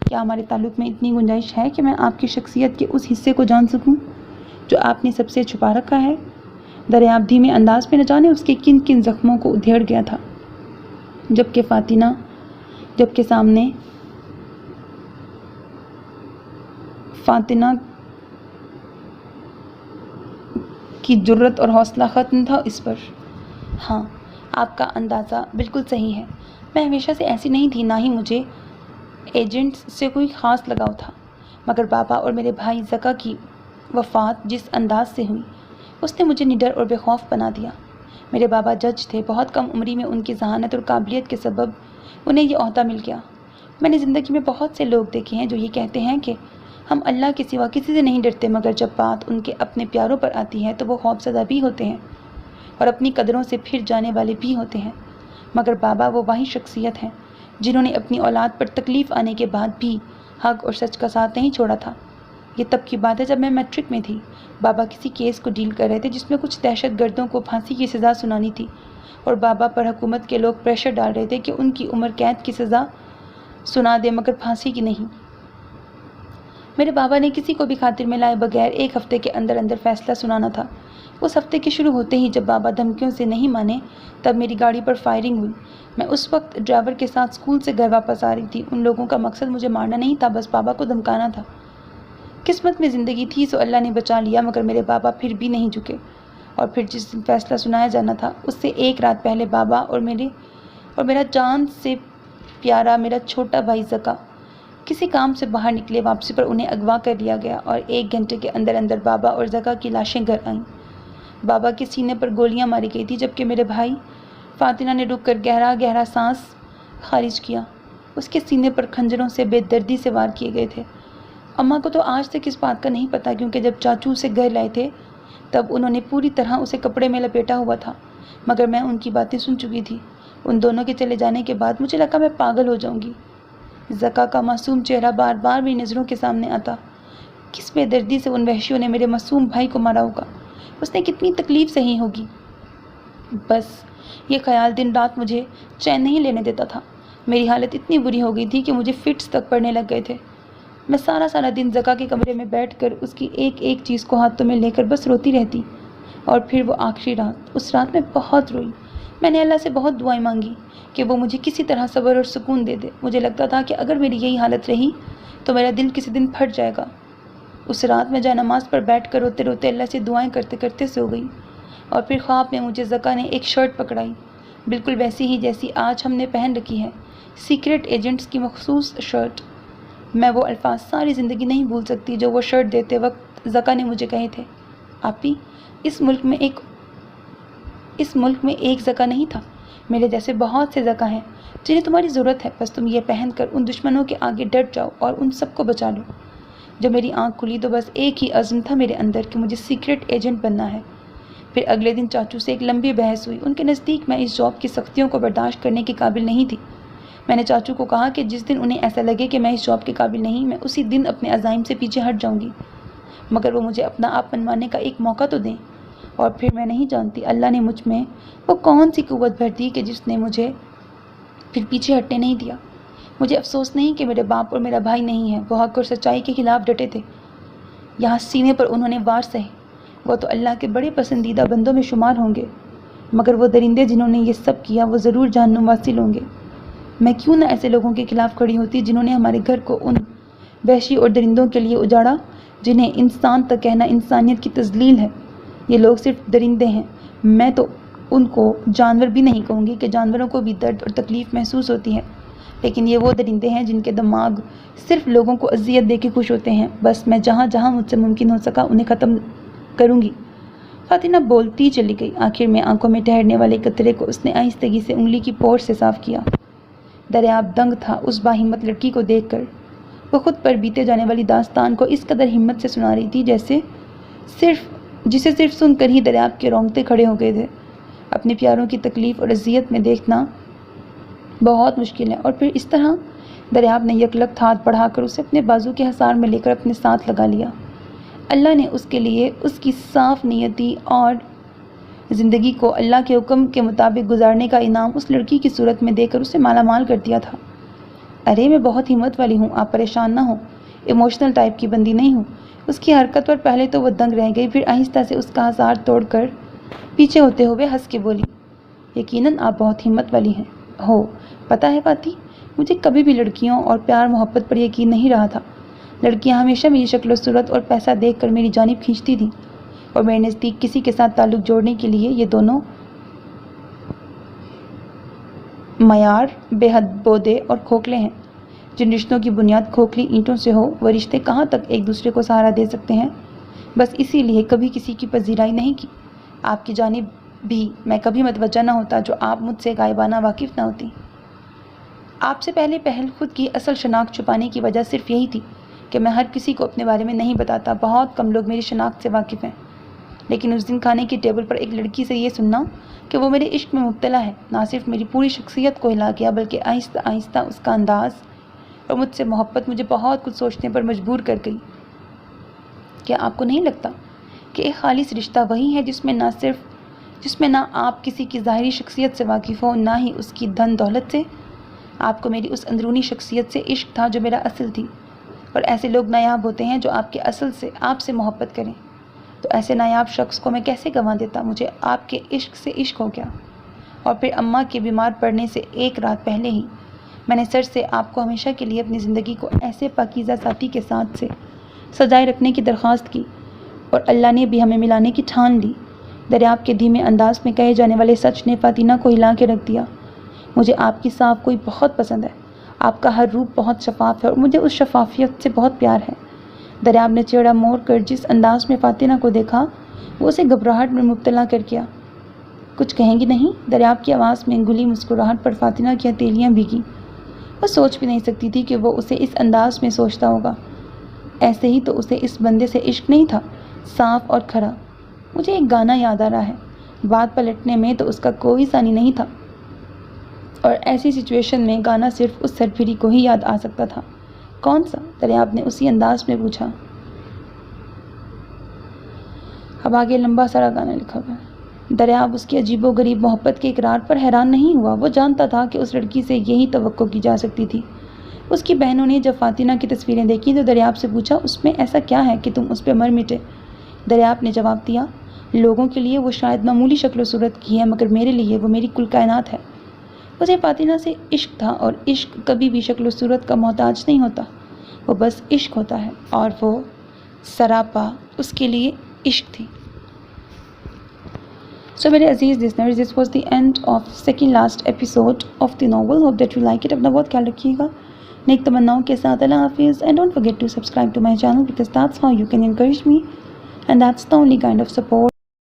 کیا ہمارے تعلق میں اتنی گنجائش ہے کہ میں آپ کی شخصیت کے اس حصے کو جان سکوں جو آپ نے سب سے چھپا رکھا ہے؟ دریاب دھیمے انداز میں نہ جانے اس کے کن کن زخموں کو ادھیڑ گیا تھا، جبکہ سامنے فاطمہ کی جرت اور حوصلہ ختم تھا اس پر۔ ہاں، آپ کا اندازہ بالکل صحیح ہے۔ میں ہمیشہ سے ایسی نہیں تھی، نہ ہی مجھے ایجنٹس سے کوئی خاص لگاؤ تھا، مگر بابا اور میرے بھائی زکا کی وفات جس انداز سے ہوئی اس نے مجھے نڈر اور بے خوف بنا دیا۔ میرے بابا جج تھے، بہت کم عمری میں ان کی ذہانت اور قابلیت کے سبب انہیں یہ عہدہ مل گیا۔ میں نے زندگی میں بہت سے لوگ دیکھے ہیں جو یہ کہتے ہیں کہ ہم اللہ کے سوا کسی سے نہیں ڈرتے، مگر جب بات ان کے اپنے پیاروں پر آتی ہے تو وہ خوفزدہ بھی ہوتے ہیں اور اپنی قدروں سے پھر جانے والے بھی ہوتے ہیں۔ مگر بابا وہ واحد شخصیت ہیں جنہوں نے اپنی اولاد پر تکلیف آنے کے بعد بھی حق اور سچ کا ساتھ نہیں چھوڑا تھا۔ یہ تب کی بات ہے جب میں میٹرک میں تھی۔ بابا کسی کیس کو ڈیل کر رہے تھے جس میں کچھ دہشت گردوں کو پھانسی کی سزا سنانی تھی اور بابا پر حکومت کے لوگ پریشر ڈال رہے تھے کہ ان کی عمر قید کی سزا سنا دے مگر پھانسی کی نہیں۔ میرے بابا نے کسی کو بھی خاطر میں لائے بغیر 1 ہفتے کے اندر اندر فیصلہ سنانا تھا۔ اس ہفتے کے شروع ہوتے ہی جب بابا دھمکیوں سے نہیں مانے تب میری گاڑی پر فائرنگ ہوئی۔ میں اس وقت ڈرائیور کے ساتھ اسکول سے گھر واپس آ رہی تھی۔ ان لوگوں کا مقصد مجھے مارنا نہیں تھا، بس بابا کو دھمکانا تھا۔ قسمت میں زندگی تھی سو اللہ نے بچا لیا، مگر میرے بابا پھر بھی نہیں جھکے اور پھر جس دن فیصلہ سنایا جانا تھا اس سے 1 رات پہلے بابا اور میرا جان سے پیارا میرا چھوٹا بھائی زکا کسی کام سے باہر نکلے، واپسی پر انہیں اغوا کر لیا گیا اور 1 گھنٹے کے اندر اندر بابا اور زکا کی لاشیں گھر آئیں۔ بابا کے سینے پر گولیاں ماری گئی تھی جبکہ میرے بھائی فاطمہ نے رک کر گہرا گہرا سانس خارج کیا۔ اس کے سینے پر خنجروں سے بے دردی سے وار کیے گئے تھے۔ اماں کو تو آج تک اس بات کا نہیں پتا، کیونکہ جب چاچو اسے گھر لائے تھے تب انہوں نے پوری طرح اسے کپڑے میں لپیٹا ہوا تھا، مگر میں ان کی باتیں سن چکی تھی۔ ان دونوں کے چلے جانے کے بعد مجھے لگا میں پاگل ہو جاؤں گی۔ زکا کا معصوم چہرہ بار بار میری نظروں کے سامنے آتا۔ کس بے دردی سے ان وحشیوں نے میرے معصوم بھائی کو مارا ہوگا، اس نے کتنی تکلیف سہی ہوگی۔ بس یہ خیال دن رات مجھے چین نہیں لینے دیتا تھا۔ میری حالت اتنی بری ہو گئی تھی کہ مجھے فٹس تک پڑنے لگ گئے تھے۔ میں سارا دن زکا کے کمرے میں بیٹھ کر اس کی ایک ایک چیز کو ہاتھوں میں لے کر بس روتی رہتی۔ اور پھر وہ آخری رات، اس رات میں بہت روئی۔ میں نے اللہ سے بہت دعائیں مانگی کہ وہ مجھے کسی طرح صبر اور سکون دے دے۔ مجھے لگتا تھا کہ اگر میری یہی حالت رہی تو میرا دل کسی دن پھٹ جائے گا۔ اس رات میں جائے نماز پر بیٹھ کر روتے روتے اللہ سے دعائیں کرتے کرتے سو گئی، اور پھر خواب میں مجھے زکا نے ایک شرٹ پکڑائی، بالکل ویسی ہی جیسی آج ہم نے پہن رکھی ہے، سیکرٹ ایجنٹس کی مخصوص شرٹ۔ میں وہ الفاظ ساری زندگی نہیں بھول سکتی جو وہ شرٹ دیتے وقت زکا نے مجھے کہے تھے۔ آپی، اس ملک میں ایک زکا نہیں تھا، میرے جیسے بہت سے زکا ہیں جنہیں تمہاری ضرورت ہے، بس تم یہ پہن کر ان دشمنوں کے آگے ڈٹ جاؤ اور ان سب کو بچا لو۔ جب میری آنکھ کھلی تو بس ایک ہی عزم تھا میرے اندر کہ مجھے سیکرٹ ایجنٹ بننا ہے۔ پھر اگلے دن چاچو سے ایک لمبی بحث ہوئی۔ ان کے نزدیک میں اس جاب کی سختیوں کو برداشت کرنے کے قابل نہیں تھی۔ میں نے چاچو کو کہا کہ جس دن انہیں ایسا لگے کہ میں اس جاب کے قابل نہیں، میں اسی دن اپنے عزائم سے پیچھے ہٹ جاؤں گی، مگر وہ مجھے اپنا آپ منوانے کا ایک موقع تو دیں۔ اور پھر میں نہیں جانتی اللہ نے مجھ میں وہ کون سی قوت بھر دی کہ جس نے مجھے پھر پیچھے ہٹنے نہیں دیا۔ مجھے افسوس نہیں کہ میرے باپ اور میرا بھائی نہیں ہے، وہ حق اور سچائی کے خلاف ڈٹے تھے۔ یہاں سینے پر انہوں نے وار سہے۔ وہ تو اللہ کے بڑے پسندیدہ بندوں میں شمار ہوں گے، مگر وہ درندے جنہوں نے یہ سب کیا وہ ضرور جہنم واصل ہوں گے۔ میں کیوں نہ ایسے لوگوں کے خلاف کھڑی ہوتی جنہوں نے ہمارے گھر کو ان وحشی اور درندوں کے لیے اجاڑا جنہیں انسان تک کہنا انسانیت کی تذلیل ہے۔ یہ لوگ صرف درندے ہیں، میں تو ان کو جانور بھی نہیں کہوں گی کہ جانوروں کو بھی درد اور تکلیف محسوس ہوتی ہے، لیکن یہ وہ درندے ہیں جن کے دماغ صرف لوگوں کو اذیت دے کے خوش ہوتے ہیں۔ بس میں جہاں جہاں مجھ سے ممکن ہو سکا انہیں ختم کروں گی۔ فاطمہ بولتی چلی گئی۔ آخر میں آنکھوں میں ٹھہرنے والے قطرے کو اس نے آہستگی سے انگلی کی پوٹ سے صاف کیا۔ دریاب دنگ تھا اس باہمت لڑکی کو دیکھ کر۔ وہ خود پر بیتے جانے والی داستان کو اس قدر ہمت سے سنا رہی تھی جسے صرف سن کر ہی دریاب کے رونگٹے کھڑے ہو گئے تھے۔ اپنے پیاروں کی تکلیف اور اذیت میں دیکھنا بہت مشکل ہے، اور پھر اس طرح دریاب نے یکلخت ہاتھ بڑھا کر اسے اپنے بازو کے حصار میں لے کر اپنے ساتھ لگا لیا۔ اللہ نے اس کے لیے اس کی صاف نیتی اور زندگی کو اللہ کے حکم کے مطابق گزارنے کا انعام اس لڑکی کی صورت میں دے کر اسے مالا مال کر دیا تھا۔ ارے میں بہت ہمت والی ہوں، آپ پریشان نہ ہوں، ایموشنل ٹائپ کی بندی نہیں ہوں۔ اس کی حرکت پر پہلے تو وہ دنگ رہ گئی، پھر آہستہ سے اس کا حصار توڑ کر پیچھے ہوتے ہوئے ہنس کے بولی، یقیناً آپ بہت ہمت والی ہیں ہو۔ پتہ ہے فاطی، مجھے کبھی بھی لڑکیوں اور پیار محبت پر یقین نہیں رہا تھا۔ لڑکیاں ہمیشہ میری شکل و صورت اور پیسہ دیکھ کر میری جانب کھینچتی تھیں، اور میرے نزدیک کسی کے ساتھ تعلق جوڑنے کے لیے یہ دونوں معیار بے حد بودے اور کھوکھلے ہیں۔ جن رشتوں کی بنیاد کھوکھلی اینٹوں سے ہو، وہ رشتے کہاں تک ایک دوسرے کو سہارا دے سکتے ہیں۔ بس اسی لیے کبھی کسی کی پذیرائی نہیں کی۔ آپ کی جانب بھی میں کبھی متوجہ نہ ہوتا جو آپ مجھ سے غائبانہ واقف نہ ہوتی۔ آپ سے پہلے پہل خود کی اصل شناخت چھپانے کی وجہ صرف یہی تھی کہ میں ہر کسی کو اپنے بارے میں نہیں بتاتا۔ بہت کم لوگ میری شناخت سے واقف ہیں، لیکن اس دن کھانے کی ٹیبل پر ایک لڑکی سے یہ سننا کہ وہ میرے عشق میں مبتلا ہے، نہ صرف میری پوری شخصیت کو ہلا گیا بلکہ آہستہ آہستہ اس کا انداز اور مجھ سے محبت مجھے بہت کچھ سوچنے پر مجبور کر گئی۔ کیا آپ کو نہیں لگتا کہ ایک خالص رشتہ وہی ہے جس میں نہ آپ کسی کی ظاہری شخصیت سے واقف ہو، نہ ہی اس کی دھن دولت سے؟ آپ کو میری اس اندرونی شخصیت سے عشق تھا جو میرا اصل تھی، اور ایسے لوگ نایاب ہوتے ہیں جو آپ کے اصل سے آپ سے محبت کریں۔ تو ایسے نایاب شخص کو میں کیسے گنوا دیتا؟ مجھے آپ کے عشق سے عشق ہو گیا، اور پھر اماں کے بیمار پڑنے سے ایک رات پہلے ہی میں نے سر سے آپ کو ہمیشہ کے لیے اپنی زندگی کو ایسے پاکیزہ ساتھی کے ساتھ سے سجائے رکھنے کی درخواست کی، اور اللہ نے بھی ہمیں ملانے کی ٹھان لی۔ دریاب کے دھیمے انداز میں کہے جانے والے سچ نے فاطمہ کو ہلا کے رکھ دیا۔ مجھے آپ کی صاف کوئی بہت پسند ہے، آپ کا ہر روپ بہت شفاف ہے، اور مجھے اس شفافیت سے بہت پیار ہے۔ دریاب نے چہرہ موڑ کر جس انداز میں فاطمہ کو دیکھا وہ اسے گھبراہٹ میں مبتلا کر گیا۔ کچھ کہیں گی نہیں؟ دریاب کی آواز میں گھلی مسکراہٹ پر فاطمہ کی ہتھیلیاں بھیگی۔ وہ سوچ بھی نہیں سکتی تھی کہ وہ اسے اس انداز میں سوچتا ہوگا۔ ایسے ہی تو اسے اس بندے سے عشق نہیں تھا، صاف اور کھرا۔ مجھے ایک گانا یاد آ رہا ہے، بات پلٹنے میں تو اس کا کوئی ثانی نہیں تھا، اور ایسی سچویشن میں گانا صرف اس سرپھری کو ہی یاد آ سکتا تھا۔ کون سا؟ دریاب نے اسی انداز میں پوچھا۔ اب آگے لمبا سارا گانا لکھا ہوا ہے۔ دریاب اس کی عجیب و غریب محبت کے اقرار پر حیران نہیں ہوا۔ وہ جانتا تھا کہ اس لڑکی سے یہی توقع کی جا سکتی تھی۔ اس کی بہنوں نے جب فاطمہ کی تصویریں دیکھیں تو دریاب سے پوچھا، اس میں ایسا کیا ہے کہ تم اس پہ مر مٹے؟ دریاب نے جواب دیا، لوگوں کے لیے وہ شاید معمولی شکل و صورت کی ہے، مگر میرے لیے وہ میری کل کائنات ہے۔ مجھے فاطمہ سے عشق تھا، اور عشق کبھی بھی شکل و صورت کا محتاج نہیں ہوتا، وہ بس عشق ہوتا ہے، اور وہ سراپا اس کے لیے عشق تھی۔ So میرے عزیز listeners, this was the end of second last episode of the novel. Hope that you like it. اپنا بہت خیال رکھیے گا۔ نیک تمناؤں کے ساتھ اللہ حافظ. And don't forget to subscribe to my channel because that's how you can encourage me and that's the only kind of support